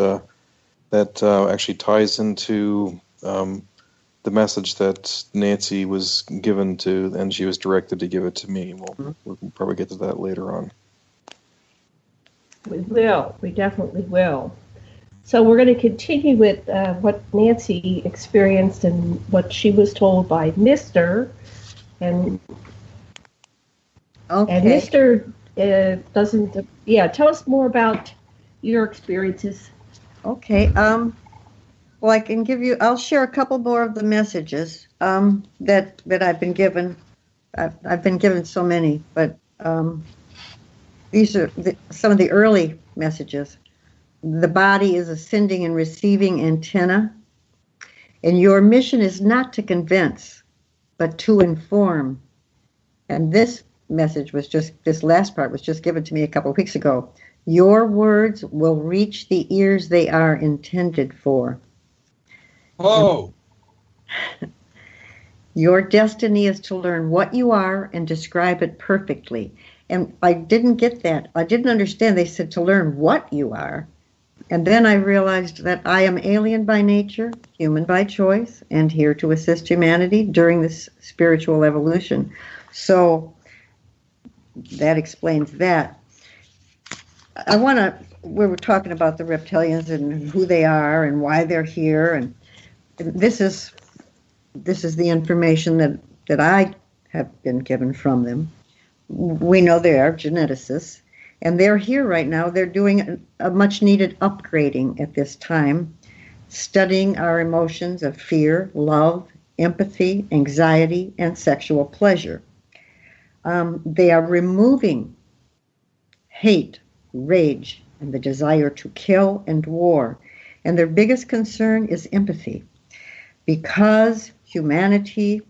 that actually ties into the message that Nancy was given to, and she was directed to give it to me. We'll probably get to that later on. We will. We definitely will. So we're going to continue with what Nancy experienced and what she was told by Mr. And Mr. doesn't. Yeah, tell us more about your experiences. Okay. Well, I'll share a couple more of the messages that I've been given. I've been given so many, but these are some of the early messages. The body is a sending and receiving antenna, and your mission is not to convince, but to inform. And this last part was just given to me a couple of weeks ago. Your words will reach the ears they are intended for. Oh. Your destiny is to learn what you are and describe it perfectly. And I didn't get that. I didn't understand. They said to learn what you are. And then I realized that I am alien by nature, human by choice, and here to assist humanity during this spiritual evolution. So that explains that. We were talking about the reptilians and who they are and why they're here, and this is the information that I have been given from them. We know they are geneticists, and they're here right now. They're doing a much needed upgrading at this time, studying our emotions of fear, love, empathy, anxiety, and sexual pleasure. They are removing hate, rage, and the desire to kill and war. And their biggest concern is empathy, because humanity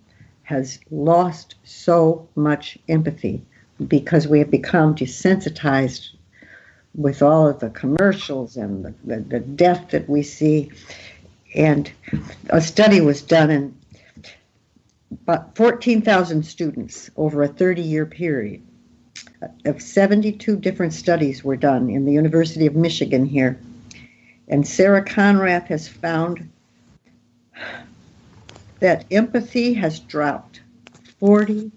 has lost so much empathy, because we have become desensitized with all of the commercials and the death that we see. And a study was done, and about 14,000 students over a 30-year period. Of 72 different studies were done in the University of Michigan here. And Sarah Conrath has found that empathy has dropped 40.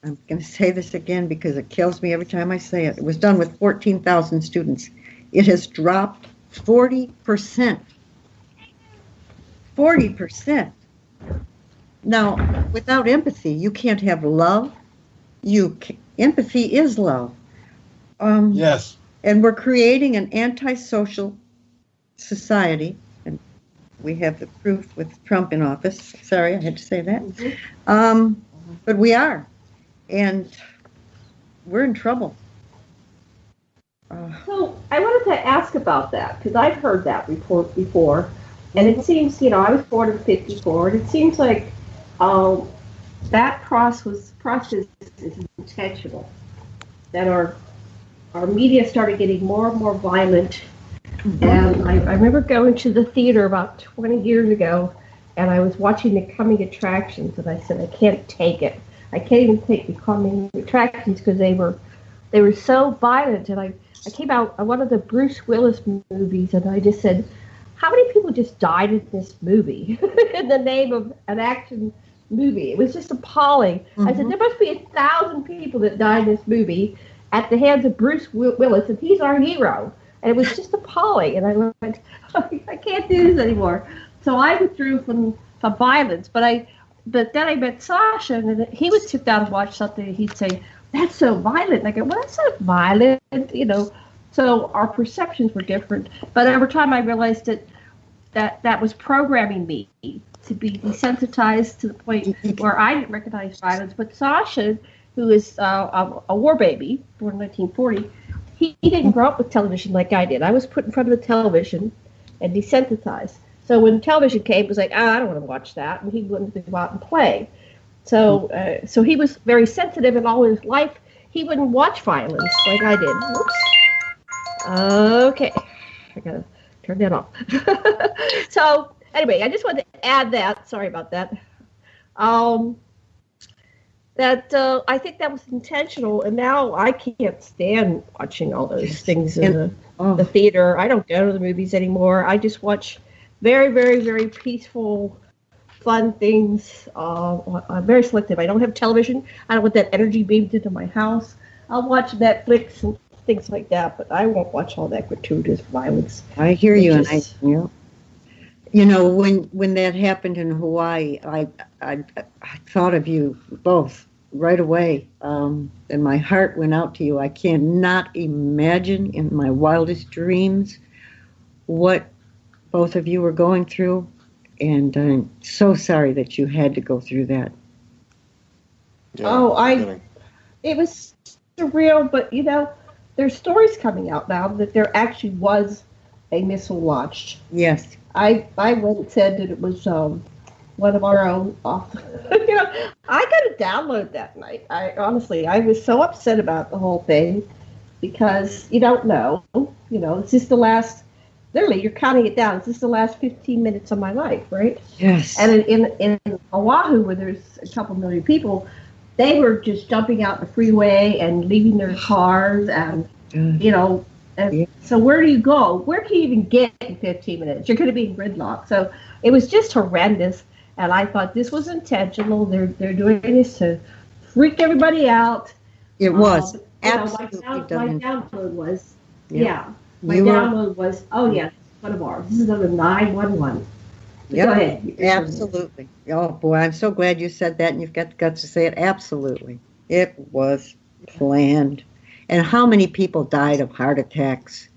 I'm going to say this again because it kills me every time I say it. It was done with 14,000 students. It has dropped 40%. 40%. Now, without empathy, you can't have love. Empathy is love. Yes. And we're creating an antisocial society. And We have the proof with Trump in office. Sorry, I had to say that. But we are. And we're in trouble. So I wanted to ask about that, because I've heard that report before. And it seems, I was born in 54, and it seems like that process is intentional. That our media started getting more and more violent. And I remember going to the theater about 20 years ago, and I was watching the coming attractions, and I said, I can't take it. I can't even take the coming attractions because they were so violent. And I came out on one of the Bruce Willis movies, and I just said, how many people just died in this movie in the name of an action movie? It was just appalling. I said, there must be 1,000 people that died in this movie at the hands of Bruce Willis, and he's our hero. And it was just appalling. And I went, I can't do this anymore. So I withdrew from violence. But then I met Sasha, and he would sit down and watch something, and he'd say, that's so violent. And I go, well, that's not violent, So our perceptions were different. But over time, I realized that was programming me to be desensitized to the point where I didn't recognize violence. But Sasha, who is a war baby, born in 1940, he didn't grow up with television like I did. I was put in front of the television and desensitized. So when television came, it was like, I don't want to watch that. And he wouldn't go out and play. So he was very sensitive, and all his life, he wouldn't watch violence like I did. Whoops. Okay. I got to turn that off. So anyway, I just wanted to add that. Sorry about that. I think that was intentional, and now I can't stand watching all those things in the theater. I don't go to the movies anymore. I just watch very, very, very peaceful, fun things. I'm very selective. I don't have television. I don't want that energy beamed into my house. I'll watch Netflix and things like that, but I won't watch all that gratuitous violence. I hear you, and when that happened in Hawaii, I thought of you both right away, and my heart went out to you. I cannot imagine in my wildest dreams what both of you were going through, and I'm so sorry that you had to go through that. Yeah, it was surreal, but there's stories coming out now that there actually was a missile launched. Yes. I went and said that it was one of our own. I got to download that night. I was so upset about the whole thing because you don't know. It's just the last. Literally, you're counting it down. It's just the last 15 minutes of my life, right? Yes. And in Oahu, where there's a couple million people, they were just jumping out the freeway and leaving their cars, and so where do you go? Where can you even get in 15 minutes? You're going to be in gridlock. So it was just horrendous, and I thought this was intentional. They're doing this to freak everybody out. It was absolutely. My download was download was it's one of ours. This is number 911. Yeah, go ahead. Absolutely. Oh boy, I'm so glad you said that, and you've got the guts to say it. Absolutely, it was planned. And how many people died of heart attacks?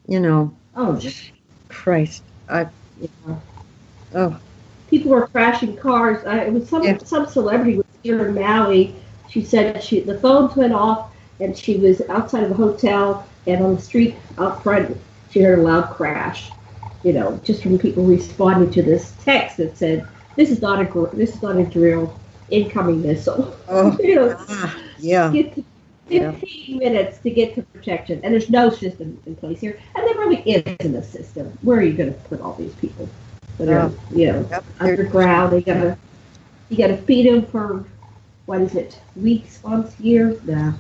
Oh, Christ! People were crashing cars. It was some celebrity was here in Maui. She said the phones went off, and she was outside of a hotel, and on the street out front, she heard a loud crash. Just from people responding to this text that said, "This is not a drill. Incoming missile." Yeah. 15 minutes to get to protection, and there's no system in place here, and there really isn't a system. Where are you going to put all these people that are, underground? You gotta feed them for weeks, months, years? No.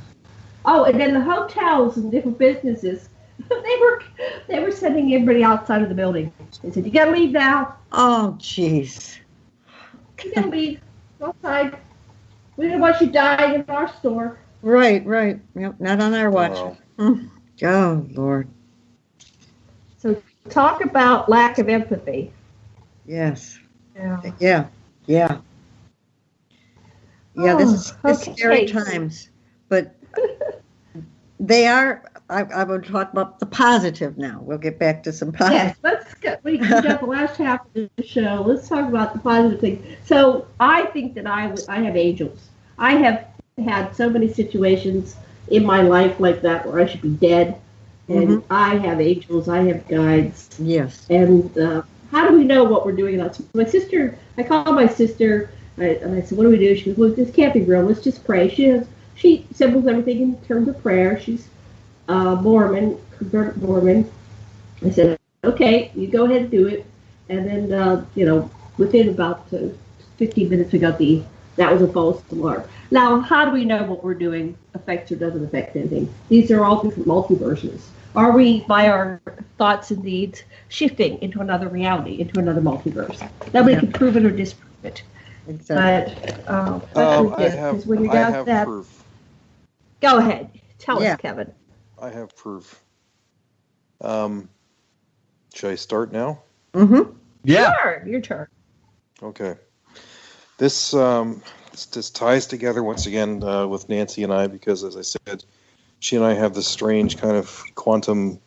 Oh, and then the hotels and different businesses, they were sending everybody outside of the building. They said, "You got to leave now." Oh, jeez. You got to leave outside. We don't want you dying in our store. Right. Yep, not on our watch. Oh, Lord. So talk about lack of empathy. Yes. Yeah. This is scary times, but they are I would talk about the positive now. We'll get back to some positive. Yes, let's go. We got the last half of the show. Let's talk about the positive things. So I think that I have angels. I have had so many situations in my life like that where I should be dead, and I have angels. I have guides. Yes. And how do we know what we're doing? My sister, I called my sister, and I said, "What do we do?" She goes, "Well, this can't be real. Let's just pray." She symbols everything in terms of prayer. She's Mormon, converted Mormon. I said, "Okay, you go ahead and do it." And then, within about 15 minutes, we got that was a false alarm. Now, how do we know what we're doing affects or doesn't affect anything? These are all different multiverses. Are we, by our thoughts and deeds, shifting into another reality, into another multiverse? Nobody can prove it or disprove it. Exactly. But I have proof. Go ahead. Tell us, Kevin. I have proof. Should I start now? Mm-hmm. Yeah. Sure, your turn. Okay. This ties together once again with Nancy and I because, as I said, she and I have this strange kind of quantum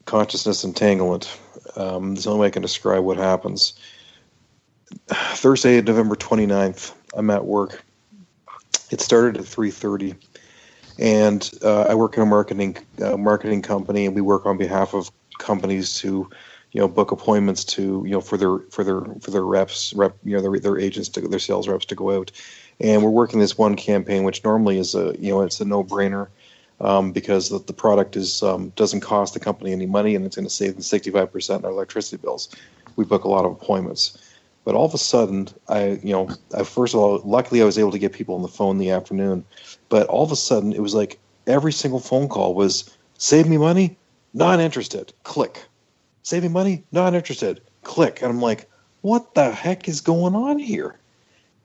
consciousness entanglement. There's the only way I can describe what happens. Thursday, November 29th, I'm at work. It started at 3:30. And I work in a marketing company, and we work on behalf of companies to, book appointments to, for their reps, their agents, their sales reps to go out. And we're working this one campaign, which normally is it's a no-brainer because the product doesn't cost the company any money, and it's going to save them 65% on electricity bills. We book a lot of appointments. But all of a sudden, first of all, luckily I was able to get people on the phone in the afternoon. But all of a sudden, it was like every single phone call was, save me money, not interested, click. Save me money, not interested, click. And I'm like, what the heck is going on here?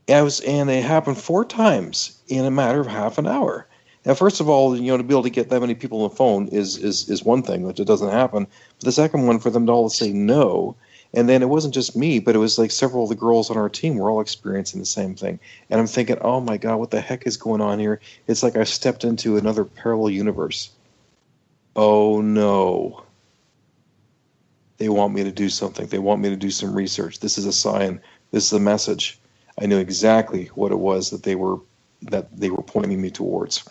And it happened 4 times in a matter of half an hour. Now, first of all, to be able to get that many people on the phone is one thing, which it doesn't happen. But the second one, for them to all say no. And then it wasn't just me, but it was like several of the girls on our team were all experiencing the same thing. And I'm thinking, oh my God, what the heck is going on here? It's like I stepped into another parallel universe. Oh no. They want me to do something. They want me to do some research. This is a sign. This is a message. I knew exactly what it was that they were pointing me towards.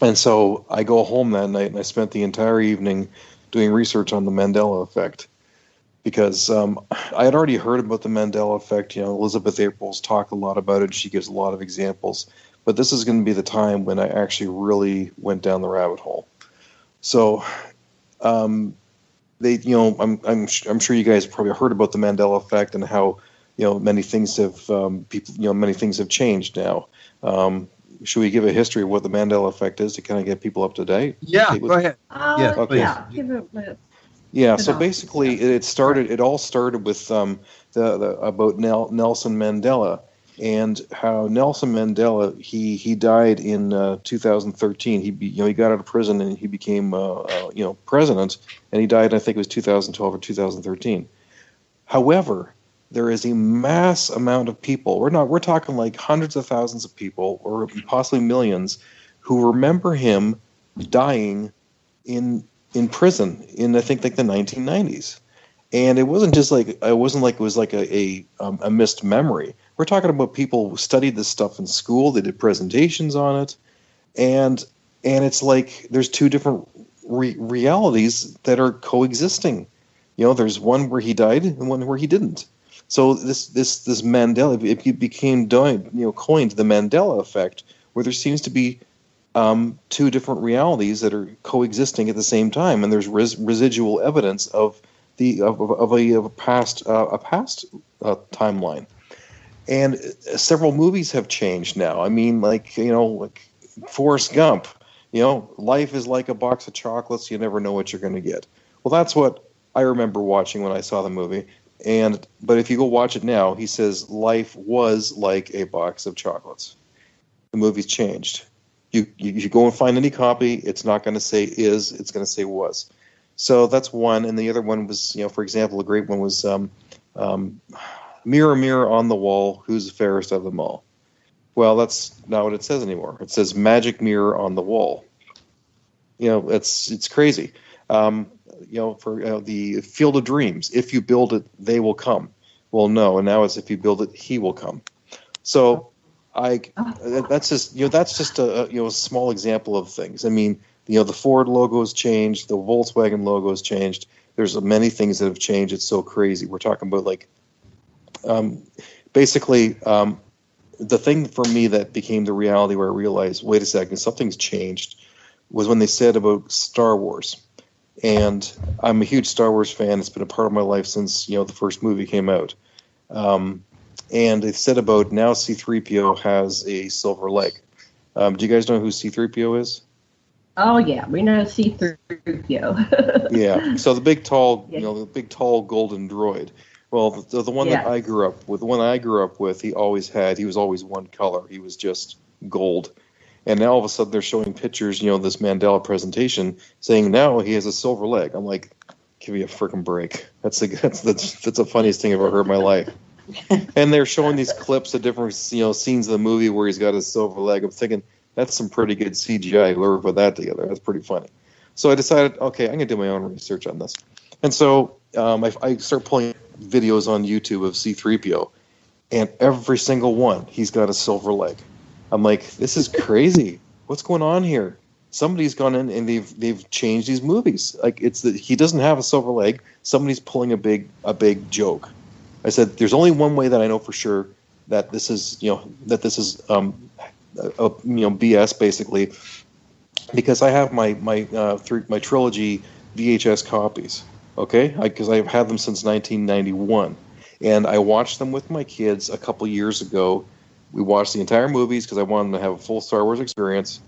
And so I go home that night and I spent the entire evening doing research on the Mandela effect. Because I had already heard about the Mandela effect. Elizabeth April's talked a lot about it. She gives a lot of examples. But this is going to be the time when I actually really went down the rabbit hole. So, I'm sure you guys probably heard about the Mandela effect and how many things have changed now. Should we give a history of what the Mandela effect is to kind of get people up to date? Yeah, go ahead. Yeah, okay. Yeah, give it a Yeah, so basically, it all started with about Nelson Mandela and how Nelson Mandela he died in 2013. He got out of prison and he became president, and he died, I think it was 2012 or 2013. However, there is a mass amount of people. We're talking like hundreds of thousands of people, or possibly millions, who remember him dying in prison in, I think, like the 1990s. And it wasn't just like it was like a missed memory. We're talking about people who studied this stuff in school. They did presentations on it, and it's like there's 2 different realities that are coexisting. There's one where he died and one where he didn't. So this Mandela, it became coined the Mandela effect, where there seems to be 2 different realities that are coexisting at the same time, and there's residual evidence of a past timeline. And several movies have changed now. I mean, like Forrest Gump. Life is like a box of chocolates. You never know what you're going to get. Well, that's what I remember watching when I saw the movie. But if you go watch it now, he says life was like a box of chocolates. The movie's changed. You go and find any copy, it's not going to say is, it's going to say was. So that's one. And the other one was, for example, a great one was mirror, mirror on the wall, who's the fairest of them all? Well, that's not what it says anymore. It says magic mirror on the wall. It's crazy. For the Field of Dreams, if you build it, they will come. Well, no, and now it's if you build it, he will come. So that's just a small example of things. I mean, the Ford logo has changed, the Volkswagen logo has changed. There's many things that have changed. It's so crazy. We're talking about the thing for me that became the reality where I realized, wait a second, something's changed, was when they said about Star Wars. And I'm a huge Star Wars fan. It's been a part of my life since, the first movie came out. And they said about now C-3PO has a silver leg. Do you guys know who C-3PO is? Oh, yeah. We know C-3PO. Yeah. So the big, tall, the big, tall golden droid. Well, the one that I grew up with, he was always one color. He was just gold. And now all of a sudden they're showing pictures, this Mandela presentation saying now he has a silver leg. I'm like, give me a freaking break. That's the funniest thing I've ever heard in my life. And they're showing these clips of different, scenes of the movie where he's got his silver leg. I'm thinking, that's some pretty good CGI. Whoever put that together, that's pretty funny. So I decided, okay, I'm going to do my own research on this. And so I start pulling videos on YouTube of C-3PO, and every single one, he's got a silver leg. I'm like, this is crazy. What's going on here? Somebody's gone in and they've changed these movies. Like he doesn't have a silver leg. Somebody's pulling a big joke. I said, there's only one way that I know for sure that this is BS basically, because I have my trilogy VHS copies. Okay, because I've had them since 1991, and I watched them with my kids a couple years ago. We watched the entire movies because I wanted them to have a full Star Wars experience,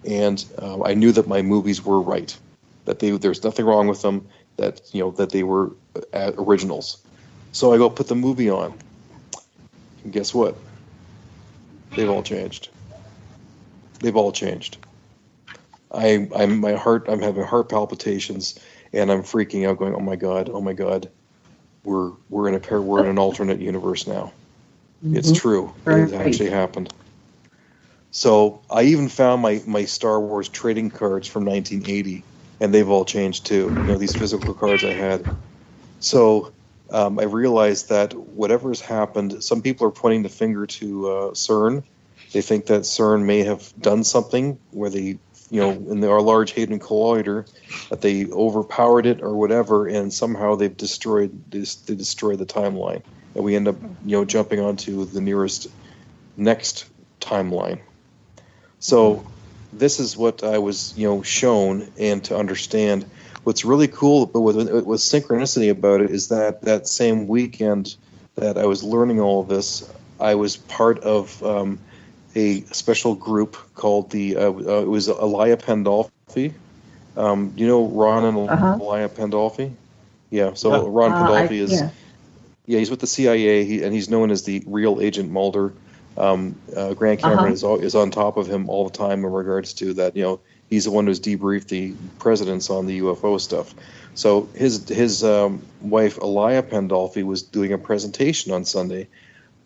and I knew that my movies were right, that there's nothing wrong with them, that they were originals. So I go put the movie on, and guess what? They've all changed. I'm having heart palpitations, and I'm freaking out, going, oh my god, we're in an alternate universe now. Mm-hmm. It's true. Right. It actually happened. So I even found my Star Wars trading cards from 1980, and they've all changed too. These physical cards I had. So I realized that whatever has happened, some people are pointing the finger to CERN. They think that CERN may have done something where they, in our Large Hadron Collider, that they overpowered it or whatever, and somehow they've destroyed the timeline, and we end up, jumping onto the next timeline. So this is what I was, shown, and to understand. What's really cool, but with synchronicity about it, is that same weekend that I was learning all of this, I was part of a special group called it was Elia Pandolfi. Do you know Ron and Elia Pandolfi? Yeah, so Ron Pandolfi he's with the CIA, and he's known as the real Agent Mulder. Grant Cameron is on top of him all the time in regards to that, he's the one who's debriefed the presidents on the UFO stuff. So his wife, Elia Pandolfi, was doing a presentation on Sunday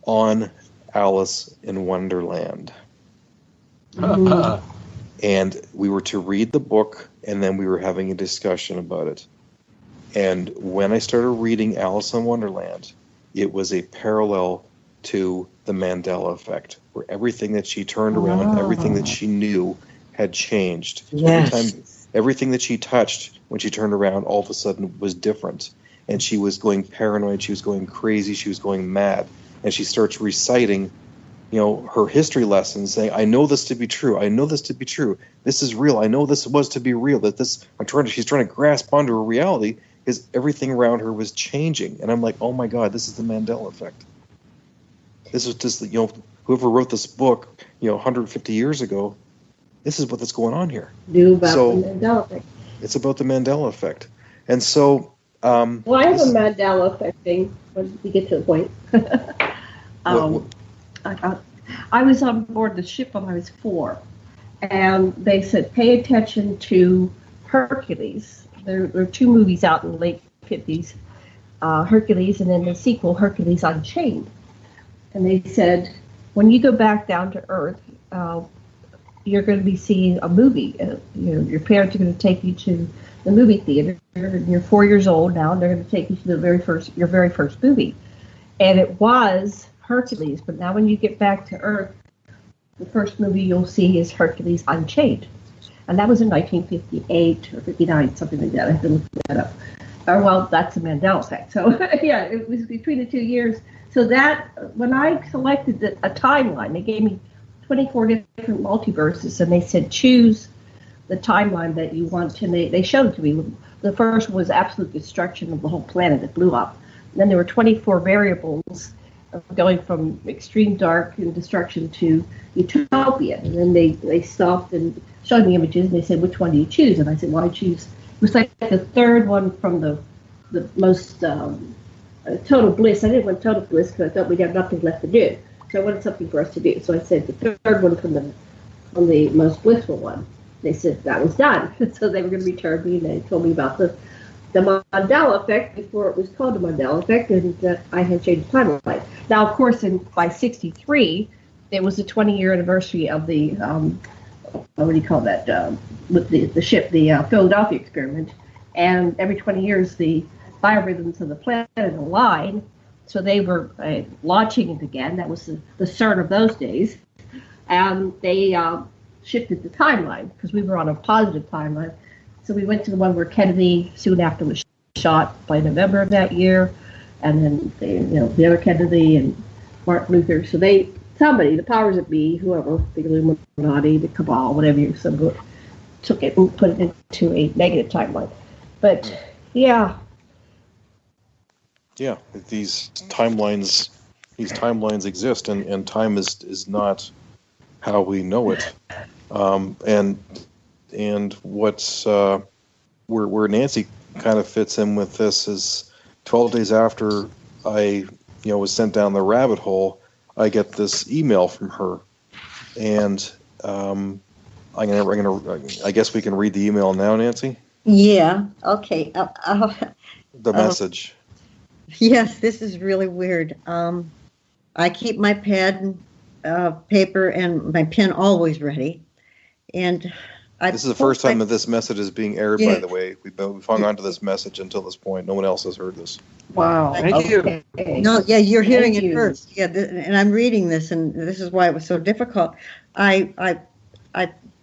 on Alice in Wonderland. And we were to read the book, and then we were having a discussion about it. And when I started reading Alice in Wonderland, it was a parallel to the Mandela effect, where everything that she turned around, everything that she knew had changed. Yes. Everything that she touched when she turned around all of a sudden was different. And she was going paranoid, she was going crazy, she was going mad. And she starts reciting, her history lessons, saying, I know this to be true. I know this to be true. This is real. I know this was to be real. That she's trying to grasp onto a reality, because everything around her was changing. And I'm like, oh my God, this is the Mandela effect. This was just, whoever wrote this book, 150 years ago, this is what's going on here. Knew about the Mandela effect. It's about the Mandela effect. And so... I have a Mandela effect thing when we get to the point. I was on board the ship when I was 4, and they said, pay attention to Hercules. There were 2 movies out in the late 50s, Hercules, and then the sequel, Hercules Unchained. And they said, when you go back down to Earth, you're going to be seeing a movie. Your parents are going to take you to the movie theater. And you're 4 years old now, and they're going to take you to your very first movie. And it was Hercules, but now when you get back to Earth, the first movie you'll see is Hercules Unchained. And that was in 1958 or 59, something like that. I have to look that up. Well, that's a Mandela effect. So, yeah, it was between the 2 years. So that, when I selected a timeline, they gave me 24 different multiverses, and they said, choose the timeline that you want. And they showed it to me. The first was absolute destruction of the whole planet. It blew up. And then there were 24 variables going from extreme dark and destruction to utopia. And then they stopped and showed me images, and they said, which one do you choose? And I said, well, I choose. It was like the third one from the most total bliss. I didn't want total bliss because I thought we'd have nothing left to do. So I wanted something for us to do. So I said the third one from the most blissful one. They said that was done. So they were going to return me, and they told me about the Mandela effect before it was called the Mandela effect, and I had changed the timeline. Now, of course, by 63, it was the 20-year anniversary of the, what do you call that, with the ship, the Philadelphia experiment. And every 20 years, the biorhythms of the planet align. So they were launching it again. That was the CERN of those days. And they shifted the timeline because we were on a positive timeline. So we went to the one where Kennedy soon after was shot by November of that year, and then the other Kennedy and Martin Luther. So somebody, the powers that be, whoever, the Illuminati, the Cabal, whatever you said, took it and put it into a negative timeline. But yeah. Yeah, these timelines exist, and time is not how we know it. And what's where Nancy kind of fits in with this is 12 days after I was sent down the rabbit hole, I get this email from her, and I guess we can read the email now, Nancy. Yeah. Okay. The message. Yes, this is really weird. I keep my pad and paper and my pen always ready, and this is the first time that this message is being aired, by the way. We've hung on to this message until this point. No one else has heard this. Wow. Thank you. No, yeah, you're hearing it first. Yeah, and I'm reading this, and this is why it was so difficult. I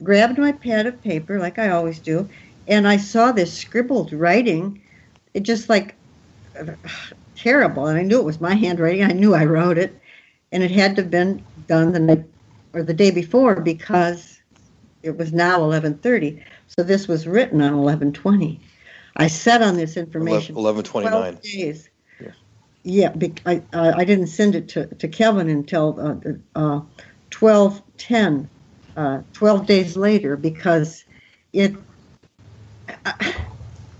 grabbed my pad of paper, like I always do, and I saw this scribbled writing. It just like terrible, and I knew it was my handwriting. I knew I wrote it, and it had to have been done the night or the day before because it was now 11:30, so this was written on 11:20. I sat on this information 11:29 12 days. Yeah, I didn't send it to Kevin until 12:10, 12 days later, because here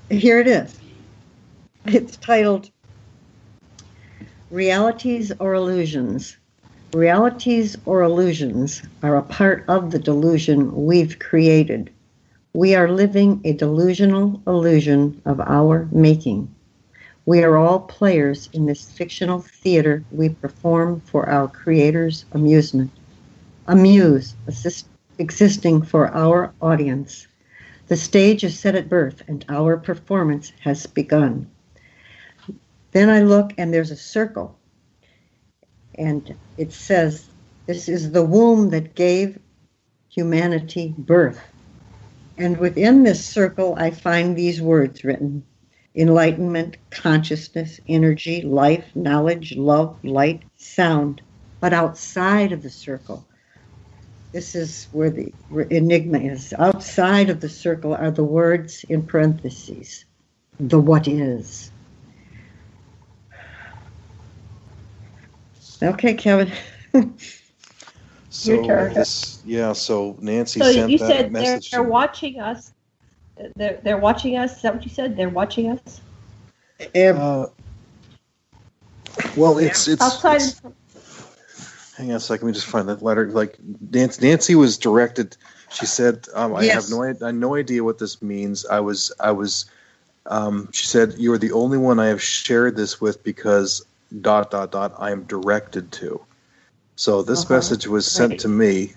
it is. It's titled Realities or Illusions. Realities or illusions are a part of the delusion we've created. We are living a delusional illusion of our making. We are all players in this fictional theater we perform for our creator's amusement. Existing for our audience. The stage is set at birth, and our performance has begun. Then I look, and there's a circle. And it says, this is the womb that gave humanity birth. And within this circle, I find these words written: enlightenment, consciousness, energy, life, knowledge, love, light, sound. But outside of the circle, this is where the enigma is. Outside of the circle are the words in parentheses, the what is. Okay, Kevin. So Nancy sent you that said message. They're watching us. They're watching us. Is that what you said? They're watching us. Well, it's outside. Hang on a second. Let me just find that letter. Like Nancy was directed. She said, "I have no idea what this means." I was. She said, "You are the only one I have shared this with because ... I am directed to." So this message was sent to me,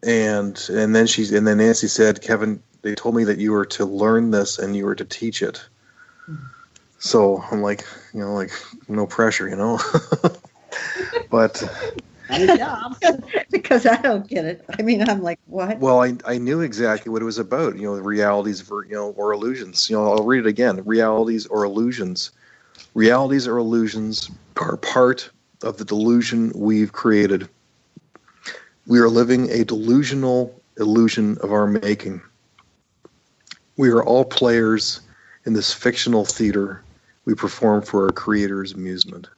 And then Nancy said, Kevin, they told me that you were to learn this and you were to teach it. So I'm like, no pressure, But because I don't get it. I mean, I'm like, what? Well, I knew exactly what it was about. The realities or illusions. I'll read it again. Realities or illusions. Realities or illusions are part of the delusion we've created. We are living a delusional illusion of our making. We are all players in this fictional theater we perform for our creator's amusement.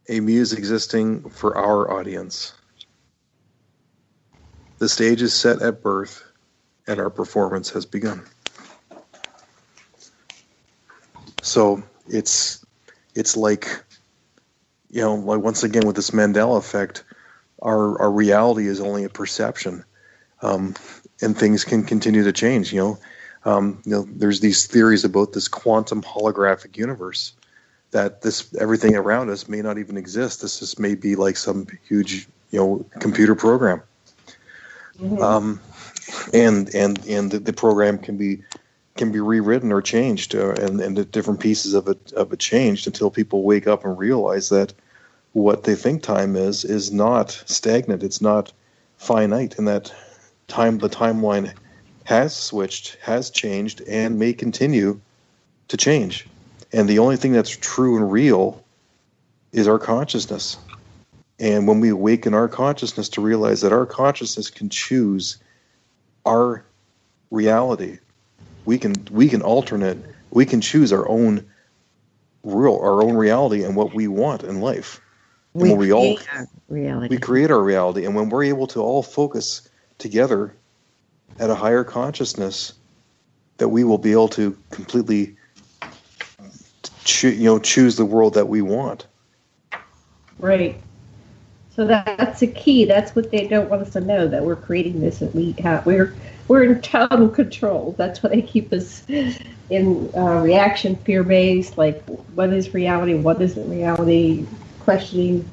A muse existing for our audience. The stage is set at birth, and our performance has begun. So it's like, like once again with this Mandela effect, our reality is only a perception, and things can continue to change. There's these theories about this quantum holographic universe, that everything around us may not even exist. This may be like some huge, computer program. Mm-hmm. And the program can be rewritten or changed, and the different pieces of it changed until people wake up and realize that what they think time is not stagnant. It's not finite, and that the timeline has switched, has changed, and may continue to change. And the only thing that's true and real is our consciousness. And when we awaken our consciousness to realize that our consciousness can choose our reality, we can alternate. We can choose our own reality and what we want in life. And we create our reality. We create our reality, and when we're able to all focus together at a higher consciousness, that we will be able to completely choose the world that we want. Right. So that's the key. That's what they don't want us to know, that we're creating this, and we're in total control. That's why they keep us in reaction, fear-based, like what is reality, what isn't reality, questioning,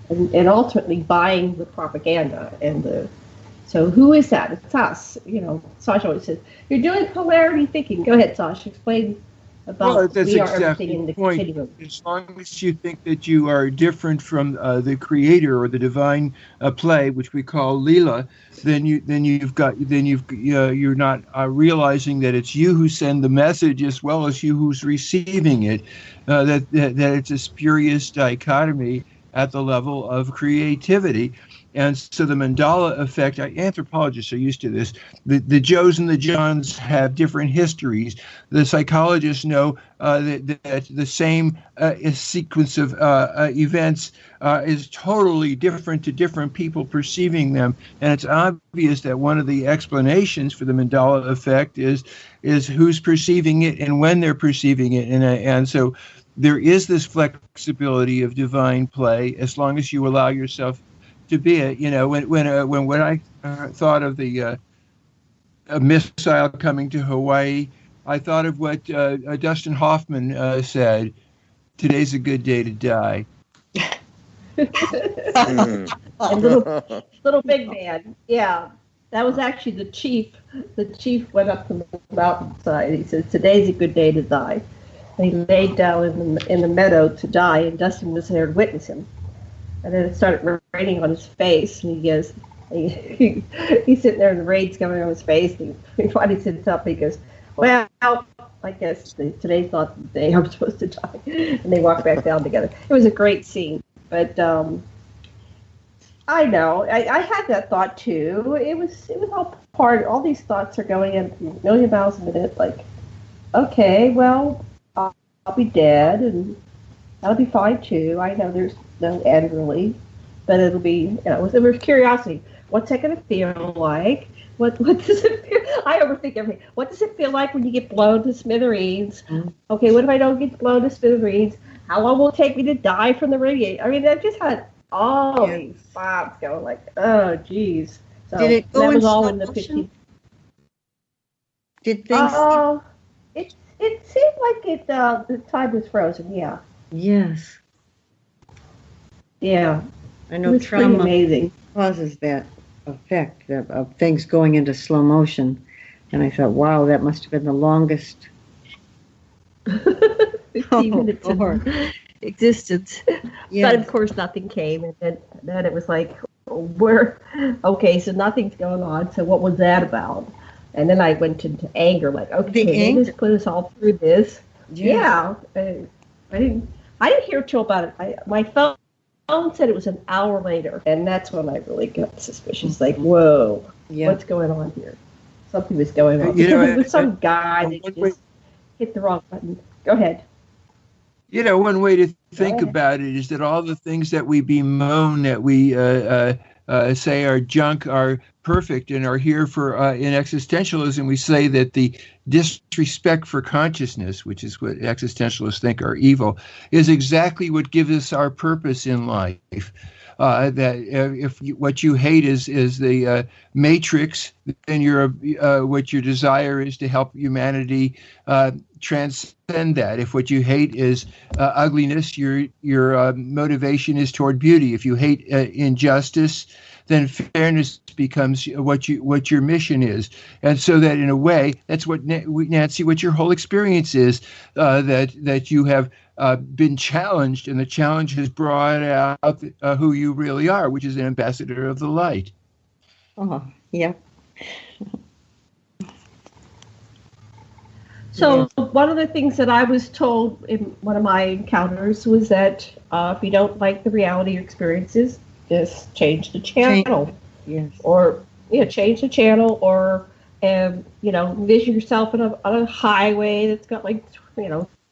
and ultimately buying the propaganda So who is that? It's us. Sasha always says, you're doing polarity thinking. Go ahead, Sasha. Explain about that's we are exactly everything in the point. continuum. As long as you think that you are different from the creator or the divine play, which we call Leela, you're not realizing that it's you who send the message as well as you who's receiving it. That it's a spurious dichotomy at the level of creativity. And so the Mandela effect, anthropologists are used to this. The Joes and the Johns have different histories. The psychologists know that the same sequence of events is totally different to different people perceiving them. And it's obvious that one of the explanations for the Mandela effect is who's perceiving it and when they're perceiving it. And so there is this flexibility of divine play as long as you allow yourself to be it. When I thought of the a missile coming to Hawaii, I thought of what Dustin Hoffman said, "Today's a good day to die." And little big man, yeah, that was actually the chief. The chief went up to the mountainside. He said, "Today's a good day to die." And he laid down in the meadow to die, and Dustin was there to witness him. And then it started raining on his face, and he goes, he's sitting there, and the rain's coming on his face. And he finally sits up, and he goes, "Well, I guess today's not the day I'm supposed to die." And they walk back down together. It was a great scene, but I know I had that thought too. It was all part. All these thoughts are going at a million miles a minute. Like, okay, well, I'll be dead, and that'll be fine too. I know there's no end really, but it'll be, with curiosity. What's that going to feel like? What does it feel? I overthink everything. What does it feel like when you get blown to smithereens? Okay, what if I don't get blown to smithereens? How long will it take me to die from the radiation? I mean, I just had all these thoughts going like, oh, geez. So did it go that was in all slow in the motion? 15. Did things? It seemed like the time was frozen. Yeah. Yes. Yeah. I know it was trauma pretty amazing. causes that. effect of things going into slow motion. And I thought, wow, that must have been the longest 15 minutes of existence. Yes. But of course nothing came, and then it was like, okay, so nothing's going on, so what was that about? And then I went into anger, like, okay, they just put us all through this. Yes. Yeah. I didn't hear till about it. My phone said it was an hour later, and that's when I really got suspicious. Like, whoa, what's going on here? Something was going on. It was some guy that just hit the wrong button. Go ahead. One way to think about it is that all the things that we bemoan, that we say are junk, are perfect and are here for in existentialism. We say that the disrespect for consciousness, which is what existentialists think are evil, is exactly what gives us our purpose in life. That if what you hate is the matrix, then what your desire is to help humanity transcend that. If what you hate is ugliness, your motivation is toward beauty. If you hate injustice, then fairness becomes what your mission is. And so that in a way, that's what Nancy, what your whole experience is, that you have been challenged, and the challenge has brought out who you really are, which is an ambassador of the light. Oh, yeah. So one of the things that I was told in one of my encounters was that if you don't like the reality experiences, just change the channel. Yes. Or change the channel, or envision yourself on a highway that's got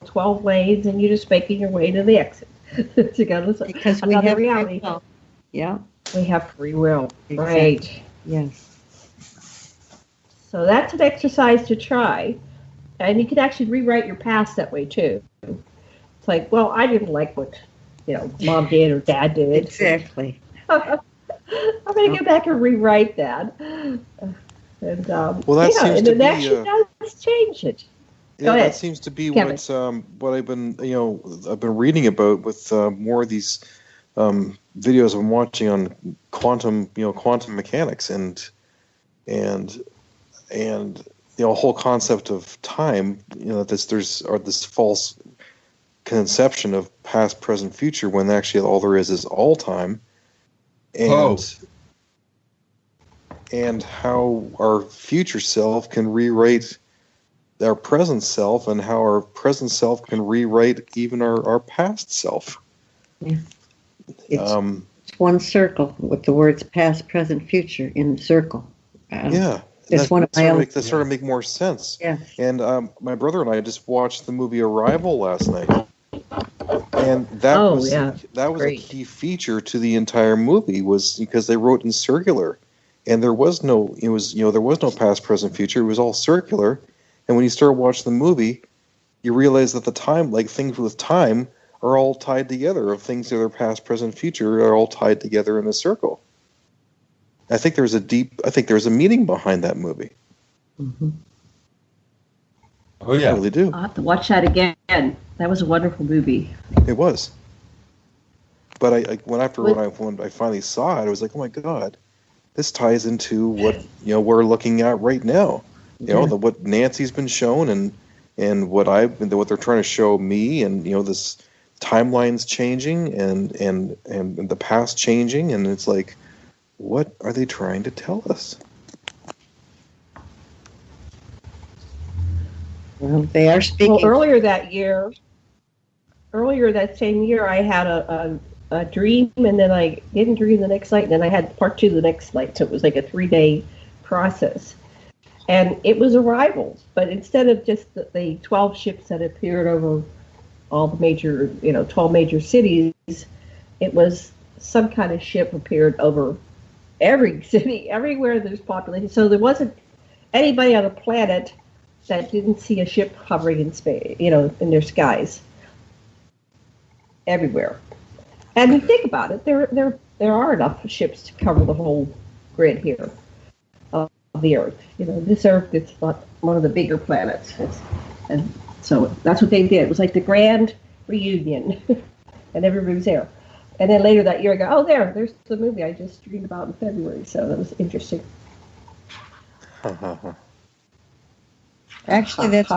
12 lanes, and you're just making your way to the exit to go to because we have reality. Free will. Yeah, we have free will, exactly. Right? Yes. So that's an exercise to try, and you can actually rewrite your past that way too. It's like, well, I didn't like what mom did or dad did. Exactly. I'm going to go back and rewrite that, and that seems to it be, actually does change it. Yeah, that seems to be what I've been I've been reading about with more of these videos I'm watching on quantum mechanics and the whole concept of time. This false conception of past, present, future, when actually all there is all time, and how our future self can rewrite our present self, and how our present self can rewrite even our past self. Yeah. It's one circle with the words past, present, future in the circle. It's one of my own. That sort of make more sense. Yeah. And my brother and I just watched the movie Arrival last night, and that was a key feature to the entire movie, was because they wrote in circular, and there was no past, present, future. It was all circular. And when you start watching the movie, you realize that the time, like things with time, are all tied together. Of things that are past, present, future are all tied together in a circle. I think there's a meaning behind that movie. Mm-hmm. Oh yeah, I really do. I'll have to watch that again. That was a wonderful movie. It was. But when I finally saw it, I was like, oh my God, this ties into what we're looking at right now. What Nancy's been shown, and what they're trying to show me, and this timeline's changing, and the past changing, and it's like, what are they trying to tell us? Well, they are speaking. Well, earlier that same year, I had a dream, and then I didn't dream the next night, and then I had part 2 the next night. So it was like a 3-day process. And it was arrivals, but instead of just the 12 ships that appeared over all the major, 12 major cities, it was some kind of ship appeared over every city, everywhere there's population. So there wasn't anybody on the planet that didn't see a ship hovering in space, in their skies, everywhere. And you think about it, there are enough ships to cover the whole grid here. The Earth, this Earth is not one of the bigger planets, and so that's what they did. It was like the grand reunion, and everybody was there. And then later that year, I go, oh, there's the movie I just dreamed about in February. So that was interesting. Actually, that's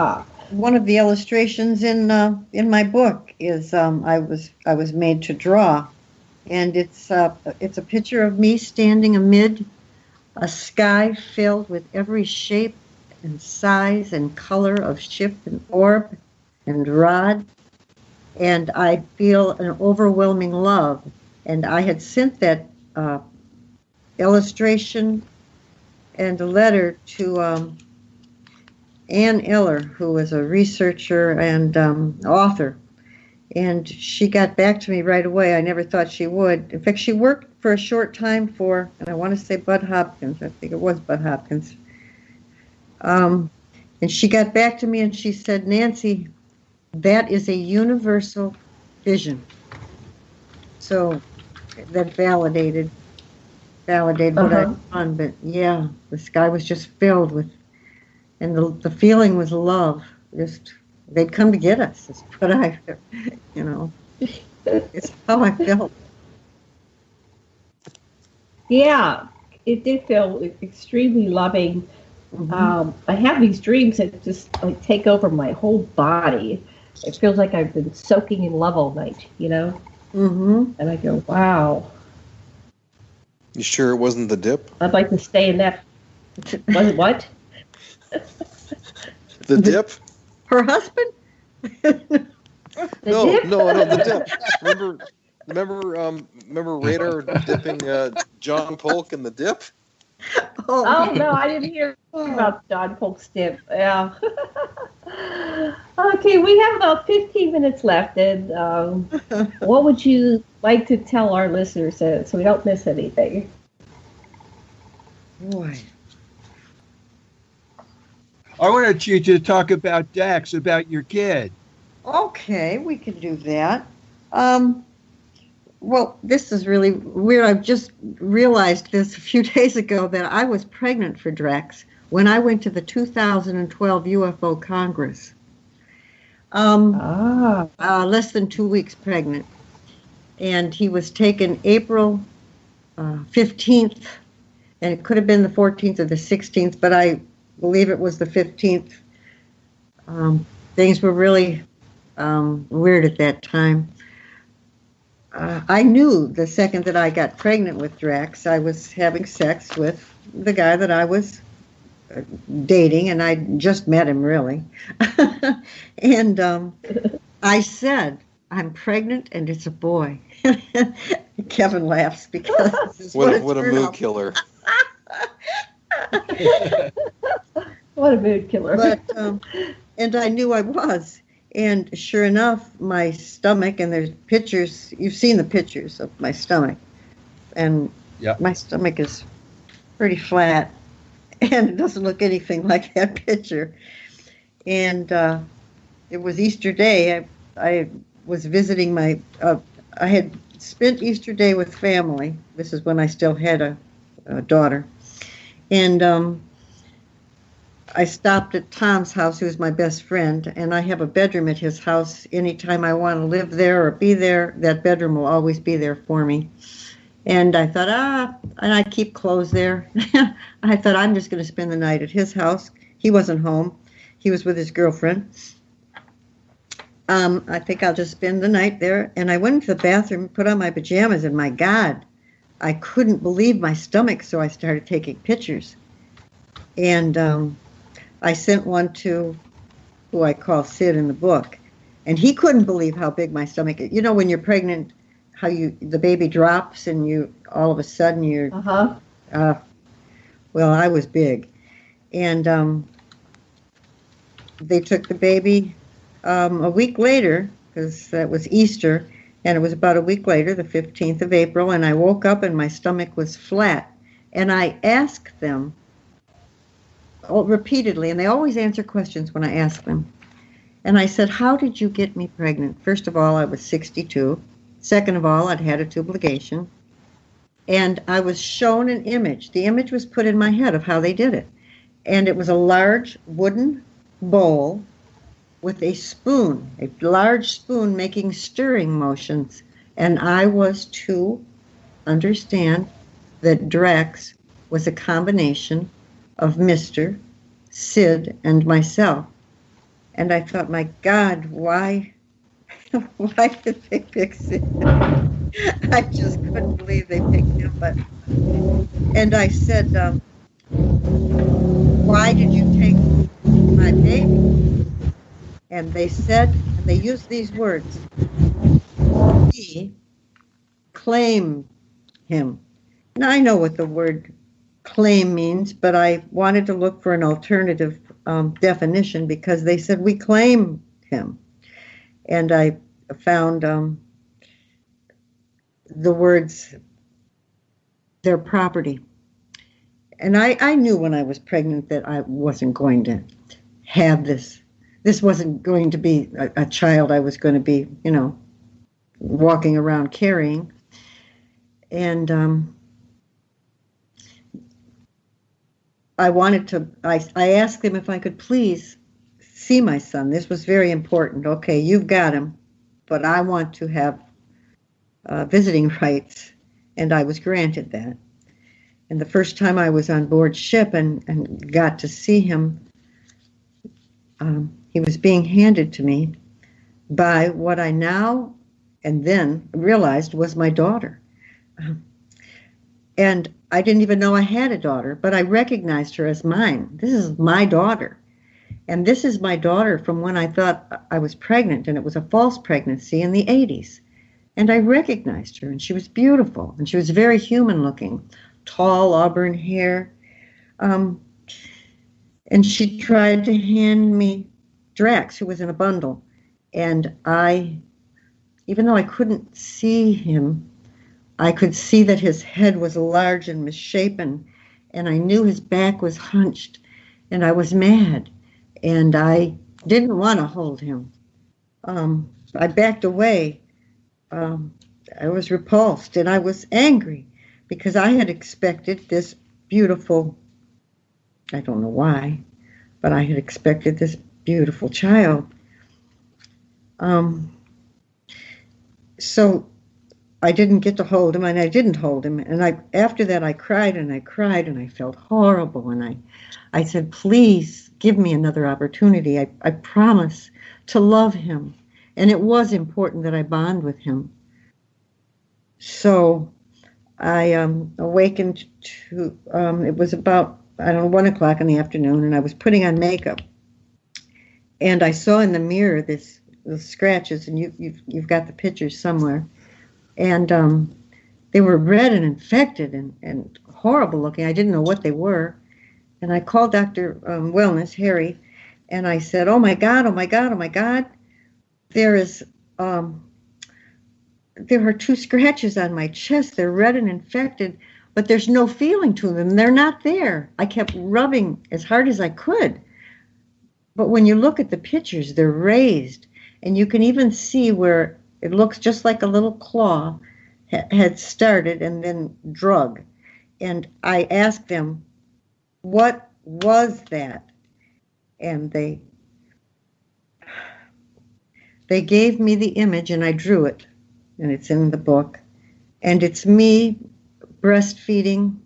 one of the illustrations in my book. Is I was made to draw, and it's a picture of me standing amid a sky filled with every shape and size and color of ship and orb and rod, and I feel an overwhelming love. And I had sent that illustration and a letter to Ann Eller, who was a researcher and author, and she got back to me right away. I never thought she would. In fact, she worked for a short time for, and I want to say Bud Hopkins. I think it was Bud Hopkins. And she got back to me and she said, Nancy, that is a universal vision. So that validated what I'd done. But yeah, the sky was just filled with, and the feeling was love. Just, they'd come to get us. It's what I, it's how I felt. Yeah, it did feel extremely loving. I have these dreams that just like take over my whole body. It feels like I've been soaking in love all night, And I go, wow. You sure it wasn't the dip? I'd like to stay in that. Was it what? The dip? Her husband? No, the dip. Remember Radar dipping John Polk in the dip? Oh no, I didn't hear about John Polk's dip. Yeah. Okay, we have about 15 minutes left, and what would you like to tell our listeners so we don't miss anything? Boy. I wanted you to talk about Dax, about your kid. Okay, we can do that. Well, this is really weird. I've just realized this a few days ago that I was pregnant for Drax when I went to the 2012 UFO Congress. Less than 2 weeks pregnant. And he was taken April 15th, and it could have been the 14th or the 16th, but I believe it was the 15th. Things were really weird at that time. I knew the second that I got pregnant with Drax, I was having sex with the guy that I was dating, and I just met him, really. And I said, I'm pregnant, and it's a boy. Kevin laughs because this is what a mood killer. What a mood killer. But, and I knew I was. And sure enough, my stomach, and there's pictures, you've seen the pictures of my stomach. And my stomach is pretty flat, and it doesn't look anything like that picture. And it was Easter Day. I was visiting I had spent Easter Day with family. This is when I still had a daughter. And I stopped at Tom's house, who was my best friend, and I have a bedroom at his house. Anytime I want to live there or be there, that bedroom will always be there for me. And I thought, and I keep clothes there. I thought, I'm just going to spend the night at his house. He wasn't home. He was with his girlfriend. I think I'll just spend the night there. And I went into the bathroom, put on my pajamas, and my God, I couldn't believe my stomach, so I started taking pictures. And I sent one to who I call Sid in the book, and he couldn't believe how big my stomach is. You know, when you're pregnant, how the baby drops and you all of a sudden you're. Well, I was big, and they took the baby a week later, because that was Easter, and it was about a week later, the 15th of April, and I woke up and my stomach was flat, and I asked them repeatedly, and they always answer questions when I ask them. And I said, how did you get me pregnant? First of all, I was 62. Second of all, I'd had a tube ligation. And I was shown an image. The image was put in my head of how they did it. And it was a large wooden bowl with a spoon, a large spoon making stirring motions. And I was to understand that Drax was a combination of Mr., Sid, and myself. And I thought, my God, why did they pick Sid? I just couldn't believe they picked him. And I said, why did you take my baby? And they said, and they used these words, we claim him. Now, I know what the word claim means, but I wanted to look for an alternative definition because they said we claim him. And I found the words, their property. And I knew when I was pregnant that I wasn't going to have this. This wasn't going to be a child I was going to be, walking around carrying. And I asked them if I could please see my son. This was very important. Okay, you've got him, but I want to have visiting rights. And I was granted that. And the first time I was on board ship and got to see him, he was being handed to me by what I now and then realized was my daughter. And I didn't even know I had a daughter, but I recognized her as mine. This is my daughter. And this is my daughter from when I thought I was pregnant, and it was a false pregnancy in the 80s. And I recognized her, and she was beautiful, and she was very human looking, tall auburn hair. And she tried to hand me Drax, who was in a bundle. And even though I couldn't see him, I could see that his head was large and misshapen, and I knew his back was hunched, and I was mad, and I didn't want to hold him. I backed away. I was repulsed, and I was angry because I had expected this beautiful, I don't know why, but I had expected this beautiful child. So I didn't get to hold him, and I didn't hold him. And after that, I cried, and I felt horrible. And I said, please give me another opportunity. I promise to love him. And it was important that I bond with him. So I awakened to, it was about, 1 o'clock in the afternoon, and I was putting on makeup. And I saw in the mirror the scratches, and you've got the pictures somewhere. And they were red and infected and horrible looking. I didn't know what they were. And I called Dr. Wellness, Harry, and I said, oh my God, oh my God, oh my God. There are 2 scratches on my chest. They're red and infected, but there's no feeling to them. They're not there. I kept rubbing as hard as I could. But when you look at the pictures, they're raised. And you can even see where it looks just like a little claw had started and then drug. And I asked them, what was that? And they gave me the image, and I drew it, and it's in the book. And it's me breastfeeding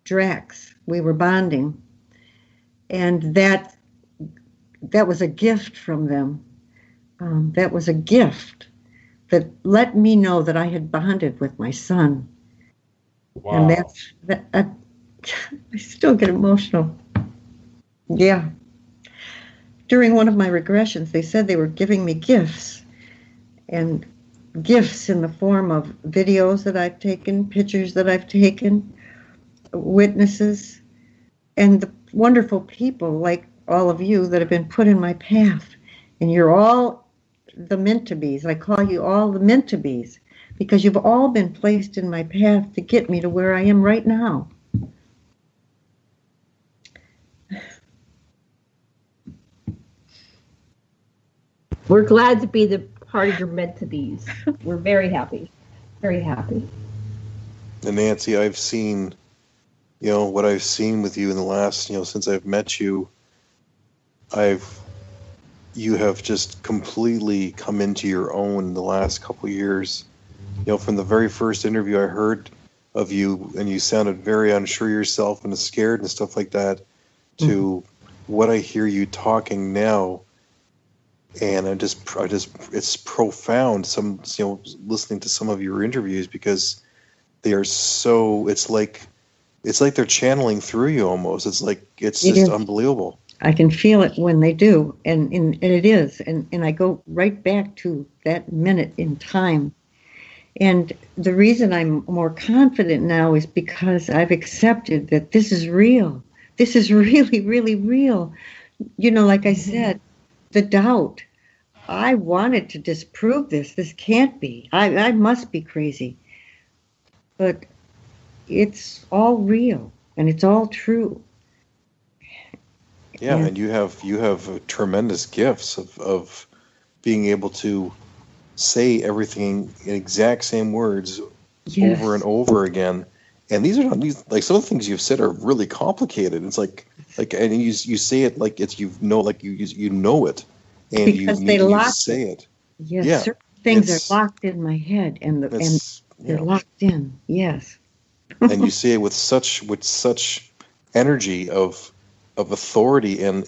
Drax. We were bonding. And that was a gift from them. That was a gift that let me know that I had bonded with my son. Wow. And I still get emotional. Yeah. During one of my regressions, they said they were giving me gifts, and gifts in the form of videos that I've taken, pictures that I've taken, witnesses, and the wonderful people like all of you that have been put in my path. And you're all the meant-to-bes. I call you all the meant-to-bes because you've all been placed in my path to get me to where I am right now. We're glad to be the part of your meant-to-bes. We're very happy. Very happy. And Nancy, I've seen, what I've seen with you in the last, since I've met you, you have just completely come into your own in the last couple of years. from the very first interview I heard of you, and you sounded very unsure of yourself and scared and stuff like that, to what I hear you talking now, and I just it's profound. Listening to some of your interviews, because they are so, it's like they're channeling through you almost. It's just unbelievable. I can feel it when they do, and it is, and I go right back to that minute in time. And the reason I'm more confident now is because I've accepted that this is real. This is really, really real. Like I said, the doubt. I wanted to disprove this. This can't be. I must be crazy. But it's all real, and it's all true. Yeah, and you have tremendous gifts of being able to say everything in exact same words over and over again. And these are not like some of the things you've said are really complicated. It's like and you say it like it's you know it, and because you say it. Yes, yeah, certain things are locked in my head, and they're locked in. Yes. And you say it with such energy of authority, and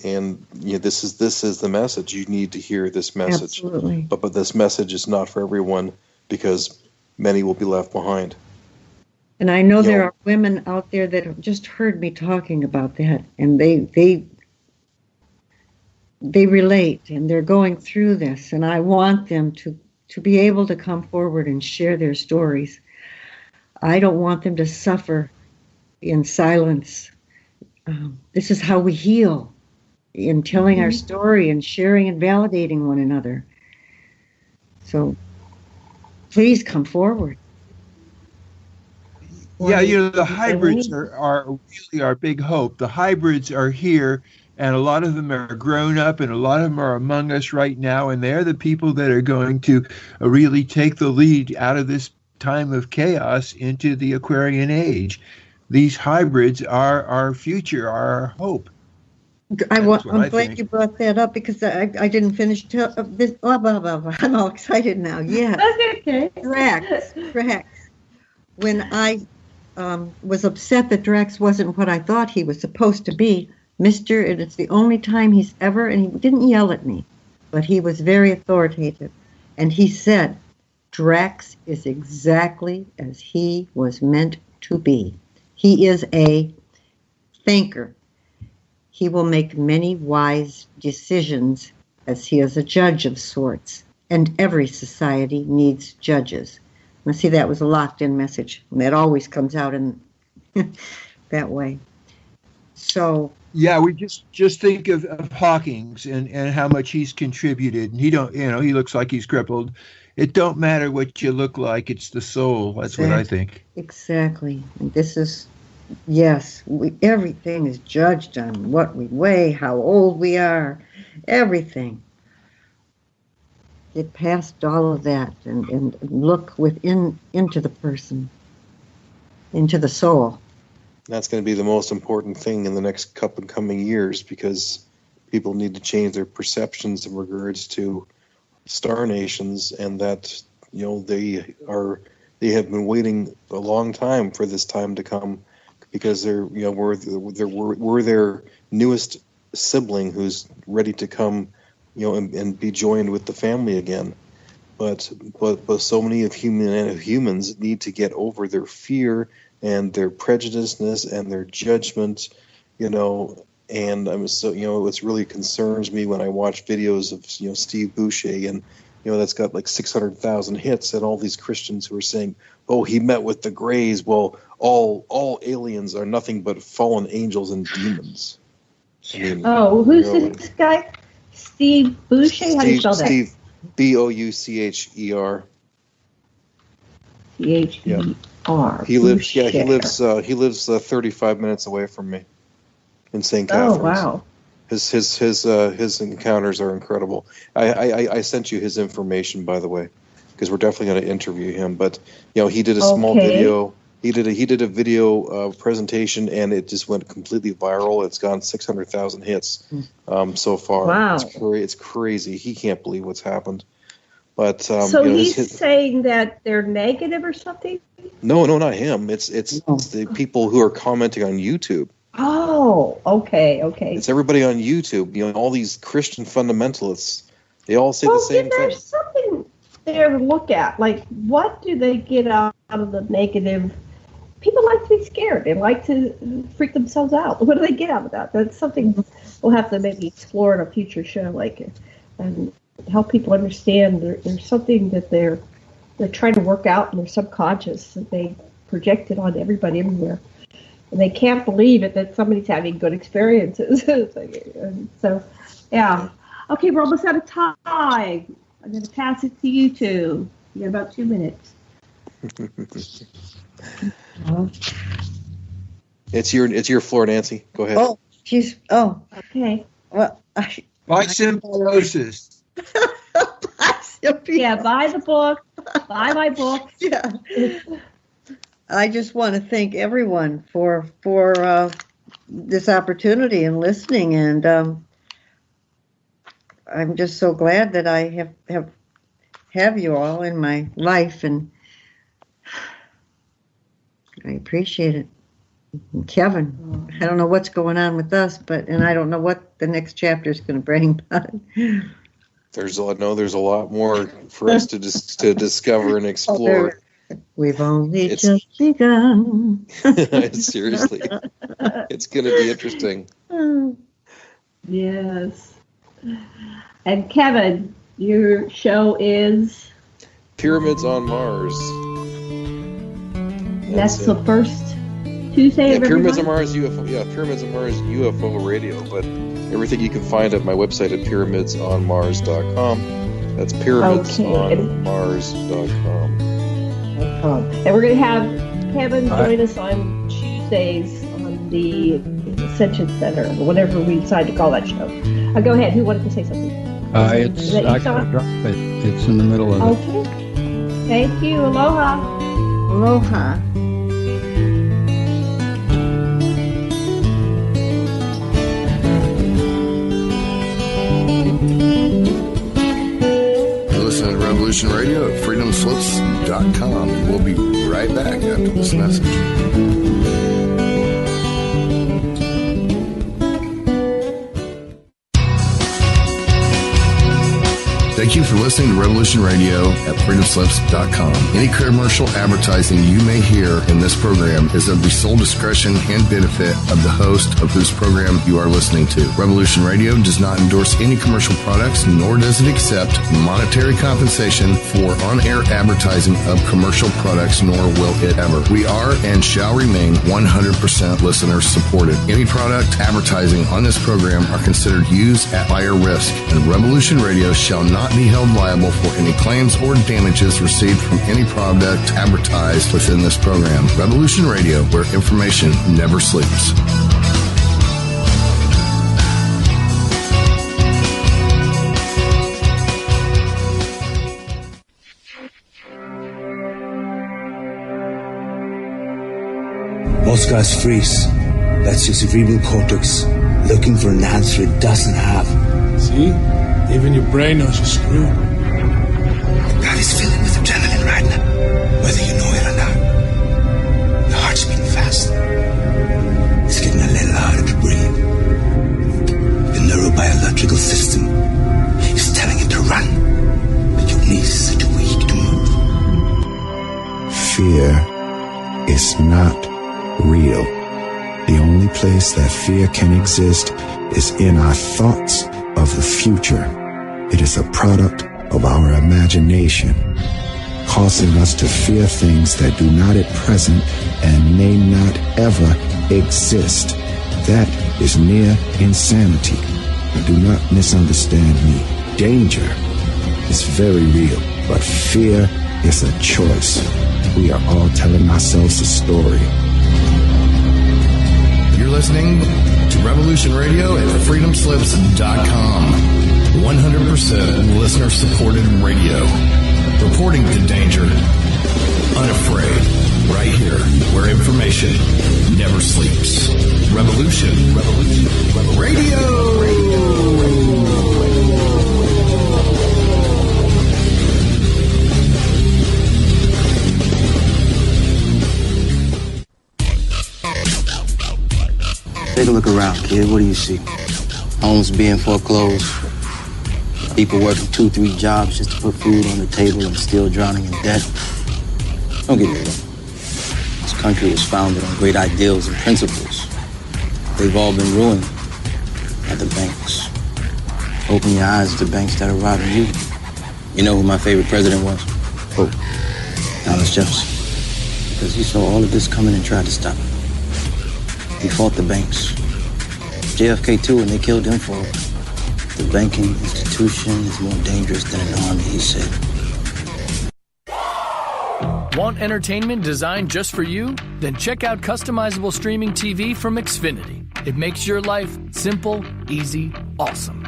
this is the message. You need to hear this message. Absolutely. But this message is not for everyone, because many will be left behind. And I know there are women out there that have just heard me talking about that, and they relate, and they're going through this, and I want them to be able to come forward and share their stories. I don't want them to suffer in silence. This is how we heal, in telling our story and sharing and validating one another. So please come forward. Yeah, the hybrids are really our big hope. The hybrids are here, and a lot of them are grown up, and a lot of them are among us right now, and they're the people that are going to really take the lead out of this time of chaos into the Aquarian age. These hybrids are our future, our hope. I'm glad you brought that up, because I didn't finish this. Blah, blah, blah, blah. I'm all excited now. Yes. Okay. Drax. When I was upset that Drax wasn't what I thought he was supposed to be, and it's the only time he's ever, and he didn't yell at me, but he was very authoritative. And he said, Drax is exactly as he was meant to be. He is a thinker. He will make many wise decisions, as he is a judge of sorts, and every society needs judges. Now, see, that was a locked-in message, and that always comes out in that way. So yeah, we just think of Hawkins and how much he's contributed, and he looks like he's crippled. It don't matter what you look like; it's the soul. That's what I think. Exactly. And this is, yes, everything is judged on what we weigh, how old we are, everything. Get past all of that and look into the person, into the soul. That's going to be the most important thing in the next couple of coming years, because people need to change their perceptions in regards to star nations, and that they have been waiting a long time for this time to come, because we're their newest sibling who's ready to come and be joined with the family again. But so many of humans need to get over their fear and their prejudiceness and their judgment, and I'm so it really concerns me when I watch videos of Steve Boucher, and that's got like 600,000 hits, and all these Christians who are saying, oh, he met with the Greys. Well, all aliens are nothing but fallen angels and demons. Who's this guy? Steve Boucher? How do you spell that? Steve, Boucher. CHER. He lives. Yeah, he lives 35 minutes away from me in St. Catharines. Oh wow! His encounters are incredible. I sent you his information, by the way, because we're definitely going to interview him. But he did a small video. He did a video presentation, and it just went completely viral. It's gone 600,000 hits so far. Wow. It's crazy. He can't believe what's happened. But so he's saying that they're negative or something? No, not him. It's the people who are commenting on YouTube. Oh, okay. It's everybody on YouTube. All these Christian fundamentalists. They all say the same thing. There's something there to look at. Like, what do they get out of the negative? People like to be scared. They like to freak themselves out. What do they get out of that? That's something we'll have to maybe explore in a future show, and help people understand. There's something that they're trying to work out in their subconscious that they project it on everybody everywhere. And they can't believe it that somebody's having good experiences. So, yeah. Okay, we're almost out of time. I'm going to pass it to you two. You got about 2 minutes. It's your floor, Nancy. Go ahead. Okay. Well, by Symbiosis. Yeah, buy the book. Buy my book. Yeah. I just want to thank everyone for this opportunity and listening, and I'm just so glad that I have you all in my life, and I appreciate it. And Kevin, I don't know what's going on with us, and I don't know what the next chapter is going to bring. But there's a lot more for us to discover and explore. We've only just begun. Seriously, it's going to be interesting. Yes. And Kevin, your show is Pyramids on Mars. That's the first Tuesday of every Pyramids on month? Mars UFO. Yeah, Pyramids on Mars UFO Radio. But everything you can find at my website at pyramidsonmars.com. That's pyramidsonmars.com. And we're going to have Kevin join us on Tuesdays on the Ascension Center, or whatever we decide to call that show. Go ahead. Who wanted to say something? I gotta drop it. It's in the middle of it. Okay. Thank you. Aloha. Aloha. Listen to Revolution Radio at freedomslips.com. We'll be right back after this message. Thank you for listening to Revolution Radio at freedomslips.com. Any commercial advertising you may hear in this program is of the sole discretion and benefit of the host of whose program you are listening to. Revolution Radio does not endorse any commercial products, nor does it accept monetary compensation for on-air advertising of commercial products, nor will it ever. We are and shall remain 100% listener supported. Any product advertising on this program are considered used at higher risk, and Revolution Radio shall not be held liable for any claims or damages received from any product advertised within this program. Revolution Radio, where information never sleeps. Most guys freeze. That's your cerebral cortex looking for an answer it doesn't have. See? Even your brain knows you're screwed. The body's filling with adrenaline right now, whether you know it or not. Your heart's beating fast. It's getting a little harder to breathe. The neurobiological system is telling it to run, but your knees are too weak to move. Fear is not real. The only place that fear can exist is in our thoughts of the future. It is a product of our imagination, causing us to fear things that do not at present and may not ever exist. That is near insanity. Do not misunderstand me. Danger is very real, but fear is a choice. We are all telling ourselves a story. You're listening to Revolution Radio at freedomslips.com. 100% listener-supported radio. Reporting to danger. Unafraid. Right here, where information never sleeps. Revolution Radio. Take a look around, kid. What do you see? Homes being foreclosed. People working 2-3 jobs just to put food on the table and still drowning in debt. Don't get me wrong. This country was founded on great ideals and principles. They've all been ruined by the banks. Open your eyes to the banks that are robbing you. You know who my favorite president was? Who? Thomas Jefferson. Because he saw all of this coming and tried to stop it. He fought the banks. JFK too, and they killed him for it. The banking institution is more dangerous than an army, he said. Want entertainment designed just for you? Then check out customizable streaming TV from Xfinity. It makes your life simple, easy, awesome.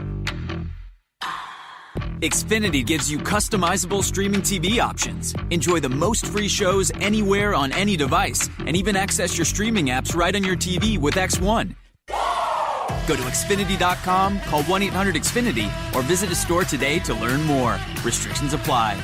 Xfinity gives you customizable streaming TV options. Enjoy the most free shows anywhere on any device, and even access your streaming apps right on your TV with X1. Go to Xfinity.com, call 1-800-XFINITY, or visit a store today to learn more. Restrictions apply.